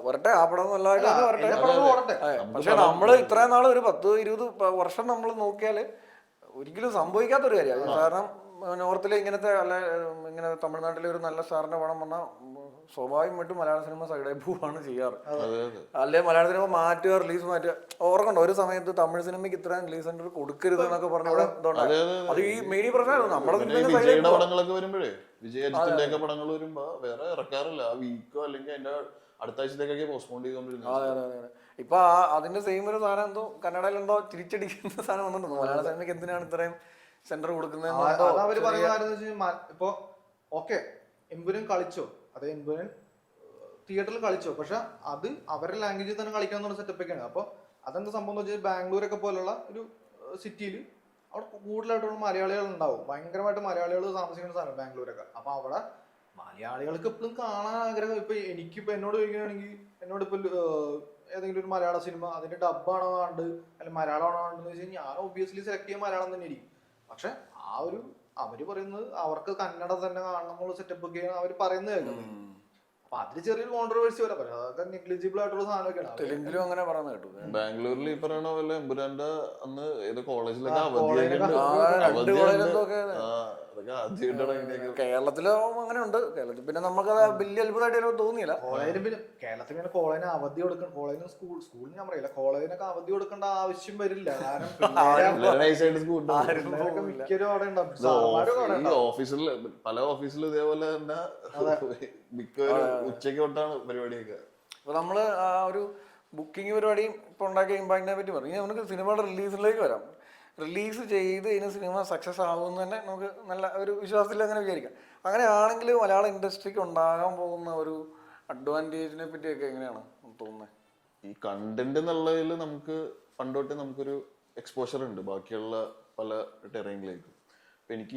Speaker 1: വരട്ടെ. ആ പടം നല്ലതായിട്ട് വരട്ടെ. പക്ഷെ നമ്മള് ഇത്രയും നാള് ഒരു 10-20 വർഷം നമ്മൾ നോക്കിയാല് ഒരിക്കലും സംഭവിക്കാത്തൊരു കാര്യമാണ്. കാരണം നോർത്തിലെ ഇങ്ങനത്തെ ഇങ്ങനെ തമിഴ്നാട്ടിലെ ഒരു നല്ല സ്റ്റാറിന്റെ പടം വന്നാൽ സ്വാഭാവികമായിട്ടും മലയാള സിനിമ സൈഡായി പോവാണ് ചെയ്യാറ്. അല്ലെ മലയാള സിനിമ മാറ്റുക, റിലീസ് മാറ്റുക. ഓർക്കണ്ടോ ഒരു സമയത്ത് തമിഴ് സിനിമയ്ക്ക് ഇത്രയും റിലീസ് സെന്റർ കൊടുക്കരുത് എന്നൊക്കെ പറഞ്ഞ ഇവിടെ അത് ഈ മെയിൻ പ്രശ്നമായിരുന്നു. നമ്മുടെ
Speaker 3: പടങ്ങളൊക്കെ വരുമ്പോഴേ, വിജയജിത്തിന്റെ ഒക്കെ പടങ്ങൾ വരുമ്പോ വേറെ ഇറക്കാറില്ല. ആ വീക്കോ അല്ലെങ്കിൽ അതിന്റെ അടുത്ത ആഴ്ചത്തേക്കൊക്കെ പോസ്റ്റ്പോൺ ചെയ്തോണ്ടിരുന്നത്.
Speaker 1: ഇപ്പൊ അതിന്റെ സെയിം ഒരു സാധനം എന്തോ കന്നഡയിൽ എന്തോ തിരിച്ചടിക്കുന്ന സാധനം വന്നിട്ടുണ്ടോ മലയാള സിനിമയ്ക്ക് എന്തിനാണ് ഇത്രയും സെന്റർ കൊടുക്കുന്നത്?
Speaker 2: അവര് പറയുന്ന ഇപ്പൊ ഓക്കെ എമ്പുരൻ കളിച്ചോ, അതെ എമ്പുരൻ തിയേറ്ററിൽ കളിച്ചോ, പക്ഷെ അത് അവരുടെ ലാംഗ്വേജിൽ തന്നെ കളിക്കാന്നുള്ള സെറ്റപ്പ് ഒക്കെയാണ്. അപ്പൊ അതെന്താ സംഭവം എന്ന് വെച്ചാൽ ബാംഗ്ലൂരൊക്കെ പോലുള്ള ഒരു സിറ്റിയിൽ അവിടെ കൂടുതലായിട്ടുള്ള മലയാളികൾ ഉണ്ടാവും. ഭയങ്കരമായിട്ട് മലയാളികൾ താമസിക്കുന്ന സ്ഥലം ബാംഗ്ലൂരൊക്കെ. അപ്പൊ അവിടെ മലയാളികൾക്ക് എപ്പോഴും കാണാൻ ആഗ്രഹം. ഇപ്പൊ എനിക്കിപ്പോ എന്നോട് ചോദിക്കുകയാണെങ്കിൽ, എന്നോട് ഇപ്പൊ ഏതെങ്കിലും ഒരു മലയാള സിനിമ അതിന്റെ ഡബ്ബാണോ കണ്ട് അല്ലെങ്കിൽ മലയാളമാണോ കണ്ടെന്ന് വെച്ച് കഴിഞ്ഞാൽ ഞാൻ ഒബ്വിയസ്ലി സെലക്ട് ചെയ്യാൻ മലയാളം തന്നെ ആയിരിക്കും. പക്ഷെ ആ ഒരു അവര് പറയുന്നത് അവർക്ക് കന്നഡ തന്നെ കാണണം എന്നുള്ള സെറ്റപ്പ് ഒക്കെയാണ് അവര് പറയുന്നത് കേൾക്കുന്നത്. അപ്പൊ അതിൽ ചെറിയൊരു കോൺട്രവേഴ്സി വരാം. പക്ഷെ അതൊക്കെ നെഗ്ലിജിബിൾ ആയിട്ടുള്ള സാധനമൊക്കെയാണ്.
Speaker 1: തെലുങ്കിലും അങ്ങനെ പറയുന്നത് കേട്ടു.
Speaker 3: ബാംഗ്ലൂരിൽ ഈ പറയണ പോലെ എമ്പുരാന്റെ അന്ന് ഏത് കോളേജിലൊക്കെ
Speaker 1: കേരളത്തിലും അങ്ങനെ ഉണ്ട്. കേരളത്തിൽ പിന്നെ നമുക്ക് വലിയ അത്ഭുതമായിട്ട് തോന്നിയില്ല.
Speaker 2: കേരളത്തിൽ പിന്നെ കോളേജിന് അവധി കൊടുക്കണം. കോളേജിന് സ്കൂളിന് ഞാൻ പറയില്ല, കോളേജിനൊക്കെ അവധി കൊടുക്കേണ്ട ആവശ്യം വരില്ല. മിക്കരും അവിടെ ഉണ്ടാവും.
Speaker 3: ഓഫീസിൽ പല ഓഫീസിലും ഇതേപോലെ തന്നെ ഉച്ചയ്ക്ക് തൊട്ടാണ് പരിപാടിയൊക്കെ.
Speaker 1: അപ്പൊ നമ്മള് ആ ഒരു ബുക്കിംഗ് പരിപാടിയും ഇപ്പൊ ഉണ്ടാക്കിയ ഇമ്പാക്റ്റിനെ പറ്റി പറഞ്ഞു. നമുക്ക് സിനിമയുടെ റിലീസിലേക്ക് വരാം. റിലീസ് ചെയ്ത് ഇതിന് സിനിമ സക്സസ് ആകുമെന്ന് തന്നെ നമുക്ക് നല്ല ഒരു വിശ്വാസത്തിൽ അങ്ങനെ വിചാരിക്കാം. അങ്ങനെയാണെങ്കിൽ മലയാള ഇൻഡസ്ട്രിക്ക് ഉണ്ടാകാൻ പോകുന്ന ഒരു അഡ്വാൻറ്റേജിനെ പറ്റിയൊക്കെ എങ്ങനെയാണ് തോന്നുന്നത്?
Speaker 3: ഈ കണ്ടന്റ് എന്നുള്ളതിൽ നമുക്ക് പണ്ടോട്ട് നമുക്കൊരു എക്സ്പോഷർ ഉണ്ട് ബാക്കിയുള്ള പല ടെറൈനിലേക്കും. ഇപ്പൊ എനിക്ക്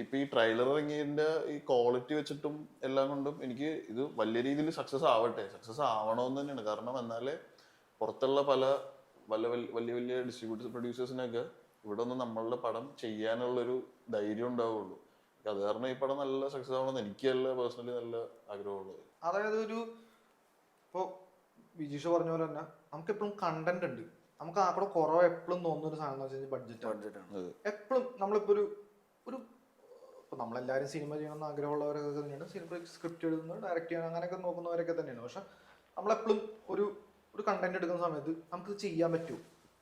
Speaker 3: ഇപ്പൊ ഈ ട്രെയിലർ ഇറങ്ങിയതിന്റെ ഈ ക്വാളിറ്റി വെച്ചിട്ടും എല്ലാം കൊണ്ടും എനിക്ക് ഇത് വലിയ രീതിയിൽ സക്സസ് ആവണമെന്ന് തന്നെയാണ്. കാരണം എന്നാലേ പുറത്തുള്ള പല വലിയ വലിയ ഡിസ്ട്രിബ്യൂട്ടേഴ്സ് പ്രൊഡ്യൂസേഴ്സിനൊക്കെ ഇവിടെ ഒന്ന് നമ്മളുടെ പടം ചെയ്യാനുള്ളൊരു ധൈര്യം ഉണ്ടാവുള്ളൂ. അത് കാരണം ഈ പടം നല്ല സക്സസ് ആവണമെന്ന് എനിക്ക് നല്ല പേഴ്സണലി നല്ല ആഗ്രഹമുള്ളത്.
Speaker 2: അതായത് ഇപ്പൊ വിജീഷ് പറഞ്ഞ പോലെ തന്നെ നമുക്ക് എപ്പോഴും കണ്ടന്റ് ഉണ്ട്. നമുക്ക് ആ കൂടെ കുറവ് എപ്പോഴും തോന്നുന്ന ഒരു സാധനം എന്ന് വെച്ചാൽ ബഡ്ജറ്റാണ്. എപ്പോഴും നമ്മളിപ്പോ ഇപ്പൊ നമ്മളെല്ലാവരും സിനിമ ചെയ്യണമെന്ന് ആഗ്രഹമുള്ളവരൊക്കെ തന്നെയാണ്. സിനിമ സ്ക്രിപ്റ്റ് എഴുതുന്നത്, ഡയറക്റ്റ് ചെയ്യണം, അങ്ങനെയൊക്കെ നോക്കുന്നവരൊക്കെ തന്നെയാണ്. പക്ഷെ നമ്മളെപ്പോഴും ഒരു കണ്ടന്റ് എടുക്കുന്ന സമയത്ത് നമുക്ക് ചെയ്യാൻ പറ്റുമോ,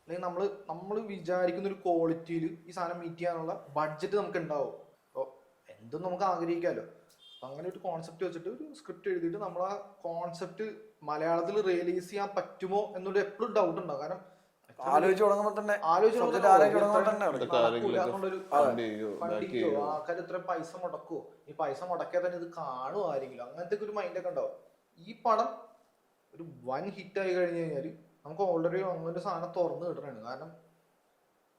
Speaker 2: അല്ലെങ്കിൽ നമ്മൾ വിചാരിക്കുന്ന ഒരു ക്വാളിറ്റിയിൽ ഈ സാധനം മീറ്റ് ചെയ്യാനുള്ള ബഡ്ജറ്റ് നമുക്ക് ഉണ്ടാവും. അപ്പോൾ എന്തും നമുക്ക് ആഗ്രഹിക്കാമല്ലോ. അപ്പം അങ്ങനെ ഒരു കോൺസെപ്റ്റ് വെച്ചിട്ട് ഒരു സ്ക്രിപ്റ്റ് എഴുതിയിട്ട് നമ്മൾ ആ കോൺസെപ്റ്റ് മലയാളത്തിൽ റിയലൈസ് ചെയ്യാൻ പറ്റുമോ എന്നൊരു എപ്പോഴും ഡൗട്ട് ഉണ്ടാവും. കാരണം
Speaker 1: ആലോചിച്ച് തുടങ്ങുമ്പോൾ തന്നെ
Speaker 2: ആൾക്കാർ ഇത്ര പൈസ മുടക്കുവോ, ഈ പൈസ മുടക്കിയാൽ തന്നെ ഇത് കാണുമോ ആരെങ്കിലും, അങ്ങനത്തെ ഒരു മൈൻഡൊക്കെ ഉണ്ടാവും. ഈ പടം ഒരു വൻ ഹിറ്റ് ആയി കഴിഞ്ഞു കഴിഞ്ഞാൽ നമുക്ക് ഓൾറെഡി അങ്ങനെ സാധനം തുറന്നു കിട്ടണതാണ്. കാരണം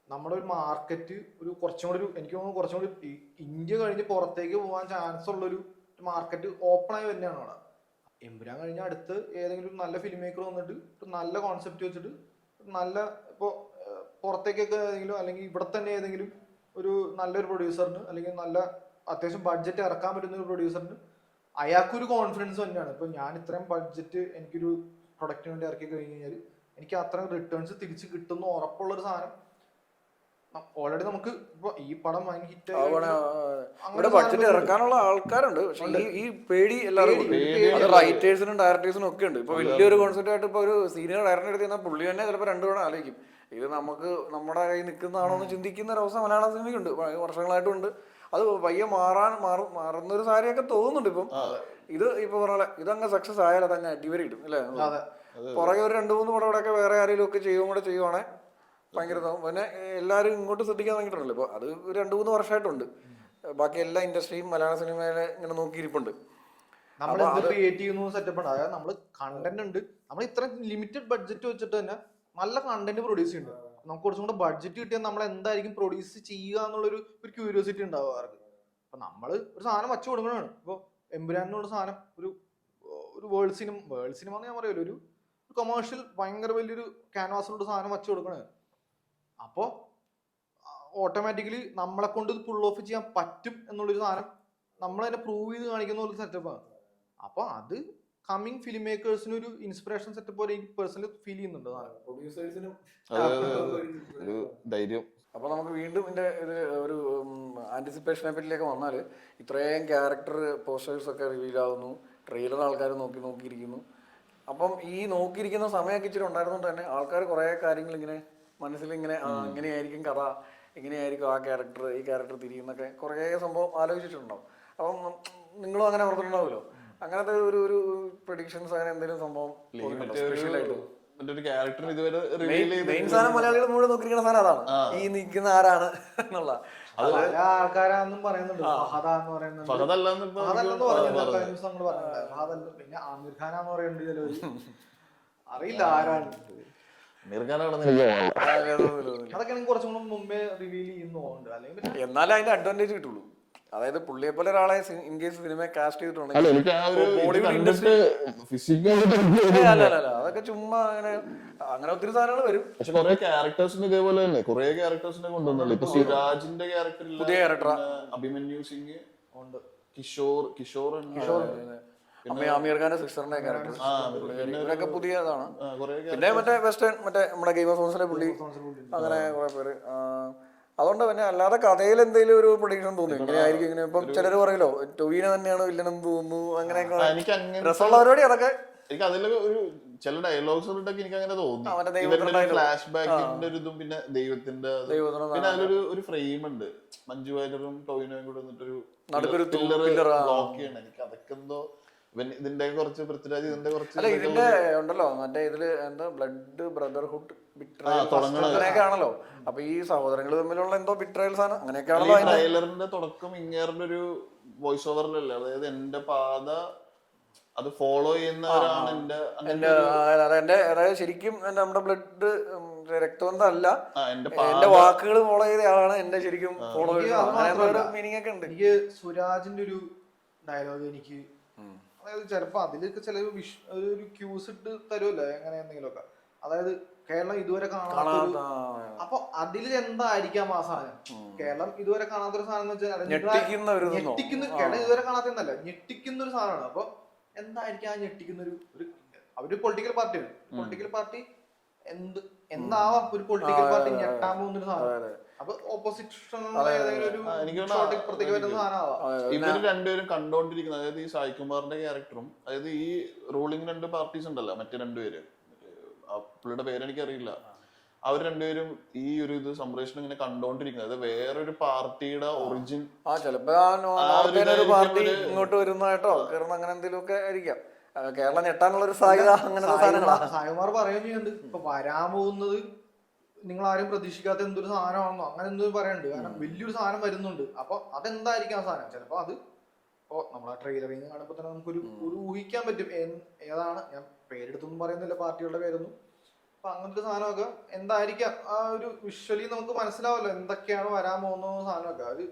Speaker 2: നമ്മുടെ ഒരു മാർക്കറ്റ് കുറച്ചും കൂടി എനിക്ക് തോന്നുന്നു കുറച്ചും കൂടി ഇന്ത്യ കഴിഞ്ഞ് പുറത്തേക്ക് പോകാൻ ചാൻസ് ഉള്ളൊരു മാർക്കറ്റ് ഓപ്പൺ ആയി തന്നെയാണ് അവിടെ. എമ്പുരാൻ കഴിഞ്ഞ അടുത്ത് ഏതെങ്കിലും നല്ല ഫിലിം മേക്കർ വന്നിട്ട് ഒരു നല്ല കോൺസെപ്റ്റ് വെച്ചിട്ട് നല്ല ഇപ്പോൾ പുറത്തേക്കൊക്കെ ഏതെങ്കിലും അല്ലെങ്കിൽ ഇവിടെ തന്നെ ഏതെങ്കിലും ഒരു നല്ലൊരു പ്രൊഡ്യൂസറിന് അല്ലെങ്കിൽ നല്ല അത്യാവശ്യം ബഡ്ജറ്റ് ഇറക്കാൻ പറ്റുന്ന ഒരു പ്രൊഡ്യൂസറിന് അയാൾക്കൊരു കോൺഫിഡൻസ് തന്നെയാണ്. ഇപ്പൊ ഞാൻ ഇത്രയും ബഡ്ജറ്റ് എനിക്കൊരു പ്രൊഡക്റ്റിന് വേണ്ടി ഇറക്കി കഴിഞ്ഞ് കഴിഞ്ഞാൽ എനിക്ക് അത്രയും റിട്ടേൺസ് തിരിച്ച് കിട്ടുന്ന ഉറപ്പുള്ള ഒരു സാധനം ഓൾറെഡി നമുക്ക് ഇപ്പൊ ഈ പടം ഹിറ്റ്
Speaker 1: ഇവിടെ ബഡ്ജറ്റ് ഇറക്കാനുള്ള ആൾക്കാരുണ്ട്. പക്ഷെ ഈ പേടി എല്ലാവർക്കും അത് റൈറ്റേഴ്സിനും ഡയറക്ടേഴ്സിനും ഒക്കെ ഉണ്ട്. ഇപ്പൊ വലിയൊരു കോൺസെപ്റ്റ് ആയിട്ട് ഇപ്പൊ ഒരു സീനിയർ ഡയറക്ടർ എടുത്ത് കഴിഞ്ഞാൽ പുള്ളി തന്നെ ചിലപ്പോൾ 2 തവണ ആലോചിക്കും ഇത് നമുക്ക് നമ്മുടെ കയ്യിൽ നിൽക്കുന്നതാണോ എന്ന് ചിന്തിക്കുന്ന ഒരു അവസ്ഥ മലയാള സിനിമയ്ക്കുണ്ട്, വർഷങ്ങളായിട്ടുണ്ട്. അത് പയ്യെ മാറുന്നൊരു സാരിയൊക്കെ തോന്നുന്നുണ്ട് ഇപ്പം. ഇത് ഇപ്പൊ പറഞ്ഞ ഇതങ്ങ് സക്സസ് ആയാൽ അതങ്ങ് അടിവരെ ഇടും അല്ലേ. പുറകെ ഒരു 2-3 പടം ഒക്കെ വേറെ ആരെങ്കിലും ഒക്കെ കൂടെ ചെയ്യുവാണെങ്കിൽ ഭയങ്കര. പിന്നെ എല്ലാവരും ഇങ്ങോട്ട് ശ്രദ്ധിക്കാൻ തുടങ്ങിയിട്ടുണ്ടല്ലോ. ഇപ്പോൾ അത് 2-3 വർഷമായിട്ടുണ്ട്. ബാക്കി എല്ലാ ഇൻഡസ്ട്രിയും മലയാള സിനിമയിലെ ഇങ്ങനെ നോക്കിയിരിപ്പുണ്ട്.
Speaker 2: നമ്മൾ ക്രിയേറ്റ് ചെയ്യുന്ന സെറ്റപ്പ് ഉണ്ട്. അതായത് നമ്മൾ കണ്ടന്റ് ഉണ്ട്, നമ്മൾ ഇത്ര ലിമിറ്റഡ് ബഡ്ജറ്റ് വെച്ചിട്ട് തന്നെ നല്ല കണ്ടന്റ് പ്രൊഡ്യൂസ് ചെയ്യുന്നുണ്ട്. നമുക്ക് കുറച്ചും കൂടെ ബഡ്ജറ്റ് കിട്ടിയാൽ നമ്മൾ എന്തായിരിക്കും പ്രൊഡ്യൂസ് ചെയ്യുക എന്നുള്ളൊരു ക്യൂരിയോസിറ്റി ഉണ്ടാവും അവർക്ക്. അപ്പൊ നമ്മൾ ഒരു സാധനം വച്ചു കൊടുക്കണതാണ്. ഇപ്പോൾ എമ്പുരാനോട് സാധനം ഒരു വേൾഡ് സിനിമ എന്ന് ഞാൻ പറയുമല്ലോ, ഒരു കൊമേഴ്ഷ്യൽ ഭയങ്കര വലിയൊരു ക്യാൻവാസിലോട്ട് സാധനം വച്ചു കൊടുക്കണേ. അപ്പോൾ ഓട്ടോമാറ്റിക്കലി നമ്മളെ കൊണ്ട് ഇത് പുൾ ഓഫ് ചെയ്യാൻ പറ്റും എന്നുള്ളൊരു സാധനം നമ്മൾ തന്നെ പ്രൂവ് ചെയ്ത് കാണിക്കുന്ന ഒരു സെറ്റപ്പാണ്. അപ്പോൾ അത് കമ്മിങ് ഫിലിം മേക്കേഴ്സിന് ഒരു ഇൻസ്പിറേഷൻ സെറ്റപ്പ് പോലെ എനിക്ക് പേഴ്സണലി ഫീൽ ചെയ്യുന്നുണ്ട്
Speaker 1: പ്രൊഡ്യൂസേഴ്സിനും
Speaker 3: ഒരു ധൈര്യം.
Speaker 1: അപ്പോൾ നമുക്ക് വീണ്ടും ഇതിൻ്റെ ഇത് ഒരു ആൻറ്റിസിപ്പേഷനെ പറ്റിയൊക്കെ വന്നാൽ ഇത്രയും ക്യാരക്ടർ പോസ്റ്റേഴ്സൊക്കെ റിവീൽ ആവുന്നു, ട്രെയിലർ ആൾക്കാർ നോക്കിയിരിക്കുന്നു. അപ്പം ഈ നോക്കിയിരിക്കുന്ന സമയമൊക്കെ ഇച്ചിരി ഉണ്ടായിരുന്നുകൊണ്ട് തന്നെ ആൾക്കാർ കുറേ കാര്യങ്ങൾ ഇങ്ങനെ മനസ്സിലിങ്ങനെ ഇങ്ങനെയായിരിക്കും കഥ, ഇങ്ങനെയായിരിക്കും ഈ ക്യാരക്ടർ തിരിയുന്നൊക്കെ കുറേ സംഭവം ആലോചിച്ചിട്ടുണ്ടാവും. അപ്പം നിങ്ങളും അങ്ങനെ ഓർത്തിട്ടുണ്ടാവുമല്ലോ. അങ്ങനത്തെ ഒരു പ്രഡിക്ഷൻസ് അങ്ങനെ എന്തെങ്കിലും സംഭവം സ്പെഷ്യലായിട്ട് മെയിൻ സാധനം മലയാളികൾ മുഴുവൻ നോക്കിയിരിക്കുന്ന സാധനം അതാണ്, ഈ നിൽക്കുന്ന ആരാണ് എന്നുള്ള.
Speaker 2: ആൾക്കാരാന്നും പറയുന്നുണ്ട്. പിന്നെ ആമിർ ഖാനാന്ന് പറയുന്നുണ്ട്. അറിയില്ല ആരാണ്. അതൊക്കെ കുറച്ചും കൂടെ മുമ്പേ റിവീൽ ചെയ്യുന്നുണ്ട്. അല്ലെങ്കിൽ
Speaker 1: എന്നാലേ അതിന്റെ അഡ്വാൻറ്റേജ് കിട്ടുള്ളൂ. അതായത് പുള്ളിയെ പോലെ ഒരാളെ ഇൻ കേസ് സിനിമ കാസ്റ്റ് ചെയ്തിട്ടുണ്ടെങ്കിൽ അതൊക്കെ ചുമ്മാ അങ്ങനെ ഒത്തിരി സാധനങ്ങൾ വരും.
Speaker 3: പക്ഷെ കുറെ ക്യാരക്ടേഴ്സിന് ഇതേപോലെ തന്നെ കുറെ ക്യാരക്ടേഴ്സിനെ കൊണ്ടുവന്നല്ലോ. ഇപ്പൊ സിരാജിന്റെ ക്യാരക്ടർ
Speaker 1: പുതിയ ക്യാരക്ടർ,
Speaker 3: അഭിമന്യു സിംഗ് ഉണ്ട്, കിഷോർ
Speaker 1: ആമീർ ഖാന്റെ സിസ്റ്ററിന്റെ ക്യാരക്ടർ, ഇവരൊക്കെ പുതിയതാണ്. പിന്നെ മറ്റേ വെസ്റ്റേൺ നമ്മുടെ ഗെയിം ഓഫ് ത്രോൺസിലെ പുള്ളി, അങ്ങനെ കുറെ പേര്. അതുകൊണ്ട് പിന്നെ അല്ലാതെ കഥയിൽ എന്തെങ്കിലും ഒരു പ്രൊഡിക്ഷൻ തോന്നുന്നു ഇങ്ങനെയായിരിക്കും ഇങ്ങനെ. ഇപ്പം ചിലർ പറയല്ലോ ടൊവിനോ തന്നെയാണ് വില്ലനെന്ന് തോന്നുന്നു, അങ്ങനെയൊക്കെ രസമുള്ള പരിപാടി. അതൊക്കെ
Speaker 3: എനിക്ക് അതിലൊക്കെ ഒരു ചില ഡയലോഗ്സ് എനിക്ക് അങ്ങനെ തോന്നി. ഫ്ലാഷ് ബാക്കിന്റെ ഒരു ഇതും പിന്നെ ദൈവത്തിന്റെ പിന്നെ അതിലൊരു ഫ്രെയിം ഉണ്ട്, മഞ്ജു വാര്യറും ടൊവിനോയും കൂടെ വന്നിട്ടൊരു ബ്ലോക്ക് ചെയ്യണം. എനിക്ക് അതൊക്കെ എന്തോ ഇതിന്റെ കുറച്ച് പൃഥ്വിരാജ് ഇതിന്റെ കുറച്ച്
Speaker 1: ഇതിന്റെ ഉണ്ടല്ലോ മറ്റേ ഇതില് എന്താ ബ്ലഡ് ബ്രദർഹുഡ് അങ്ങനെയൊക്കെ ആണല്ലോ. അപ്പൊ ഈ സഹോദരങ്ങൾ തമ്മിലുള്ള എന്തോ ബിട്രയൽസ് ആണ്, അങ്ങനെയൊക്കെയാണല്ലോ.
Speaker 3: ട്രെയിലറിന്റെ തുടക്കം ഇങ്ങേറിന്റെ ഒരു വോയിസ് ഓവറിലല്ലേ, അതായത് എന്റെ പാത അത് ഫോളോ ചെയ്യുന്നവരാണ്
Speaker 1: എന്റെ അതായത് ശരിക്കും നമ്മുടെ ബ്ലഡ് രക്തബന്ധം അല്ല, എന്റെ വാക്കുകൾ ഫോളോ ചെയ്ത ആളാണ് എന്റെ ശരിക്കും ഫോളോ ചെയ്യുന്നത്. മീനിങ് ഒക്കെ ഉണ്ട്.
Speaker 2: എനിക്ക് സുരാജിന്റെ ഒരു ഡയലോഗ് എനിക്ക് അതായത് ചിലപ്പോ അതിലൊക്കെ ചില ഒരു ക്യൂസ് ഇട്ട് തരുമല്ലോ എങ്ങനെ എന്തെങ്കിലും ഒക്കെ. അതായത് കേരളം ഇതുവരെ കാണാത്ത, അപ്പൊ അതിൽ എന്തായിരിക്കാം ആ സാധനം. കേരളം ഇതുവരെ കാണാത്തൊരു സാധനം എന്ന് വെച്ചാൽ ഞെട്ടിക്കുന്ന, കേരളം ഇതുവരെ കാണാത്തല്ല, ഞെട്ടിക്കുന്ന ഒരു സാധനമാണ്. അപ്പൊ എന്തായിരിക്കും ആ ഞെട്ടിക്കുന്ന അവര് പൊളിറ്റിക്കൽ പാർട്ടിയാണ്. പൊളിറ്റിക്കൽ പാർട്ടി എന്താവാം ഒരു പൊളിറ്റിക്കൽ പാർട്ടി ഞെട്ടാൻ പോകുന്നൊരു സാധനം. അപ്പൊ ഓപ്പോസിഷൻ
Speaker 3: ഇവര് രണ്ടുപേരും കണ്ടോണ്ടിരിക്കുന്നത്, അതായത് ഈ സായികുമാറിന്റെ ക്യാരക്ടറും അതായത് ഈ റൂളിംഗ് 2 പാർട്ടീസ് ഉണ്ടല്ലോ, മറ്റു 2 പേര്, പുള്ളിയുടെ പേരെനിക്കറിയില്ല, അവർ രണ്ടുപേരും ഈ ഒരു ഇത് സംപ്രേഷണം ഇങ്ങനെ കണ്ടോണ്ടിരിക്കുന്നത്. അത് വേറൊരു പാർട്ടിയുടെ ഒറിജിൻ
Speaker 1: ഇങ്ങോട്ട് വരുന്നതായിട്ടോ കാരണം അങ്ങനെ എന്തെങ്കിലും ഒക്കെ ആയിരിക്കാം. കേരളം ഞെട്ടാനുള്ള ഒരു സാധ്യത അങ്ങനത്തെ
Speaker 2: സായികുമാർ പറയുകയും ചെയ്യുന്നുണ്ട്. ഇപ്പൊ വരാൻ പോകുന്നത് നിങ്ങൾ ആരും പ്രതീക്ഷിക്കാത്ത എന്തൊരു സാധനമാണെന്നോ അങ്ങനെ എന്തോ പറയുന്നുണ്ട്. കാരണം വലിയൊരു സാധനം വരുന്നുണ്ട്. അപ്പൊ അതെന്തായിരിക്കും ആ സാധനം. ചിലപ്പോ അത് ഇപ്പൊ നമ്മളെ ട്രെയിലറിൽ നിന്ന് കാണുമ്പോൾ തന്നെ നമുക്കൊരു ഊഹിക്കാൻ പറ്റും ഏതാണ്. ഞാൻ പേരെടുത്തൊന്നും പറയുന്നില്ല പാർട്ടികളുടെ പേരൊന്നും. അപ്പൊ അങ്ങനത്തെ സാധനമൊക്കെ എന്തായിരിക്കാം ആ ഒരു വിഷ്വലി നമുക്ക് മനസ്സിലാവല്ലോ എന്തൊക്കെയാണ് വരാൻ പോകുന്ന സാധനമൊക്കെ. അത്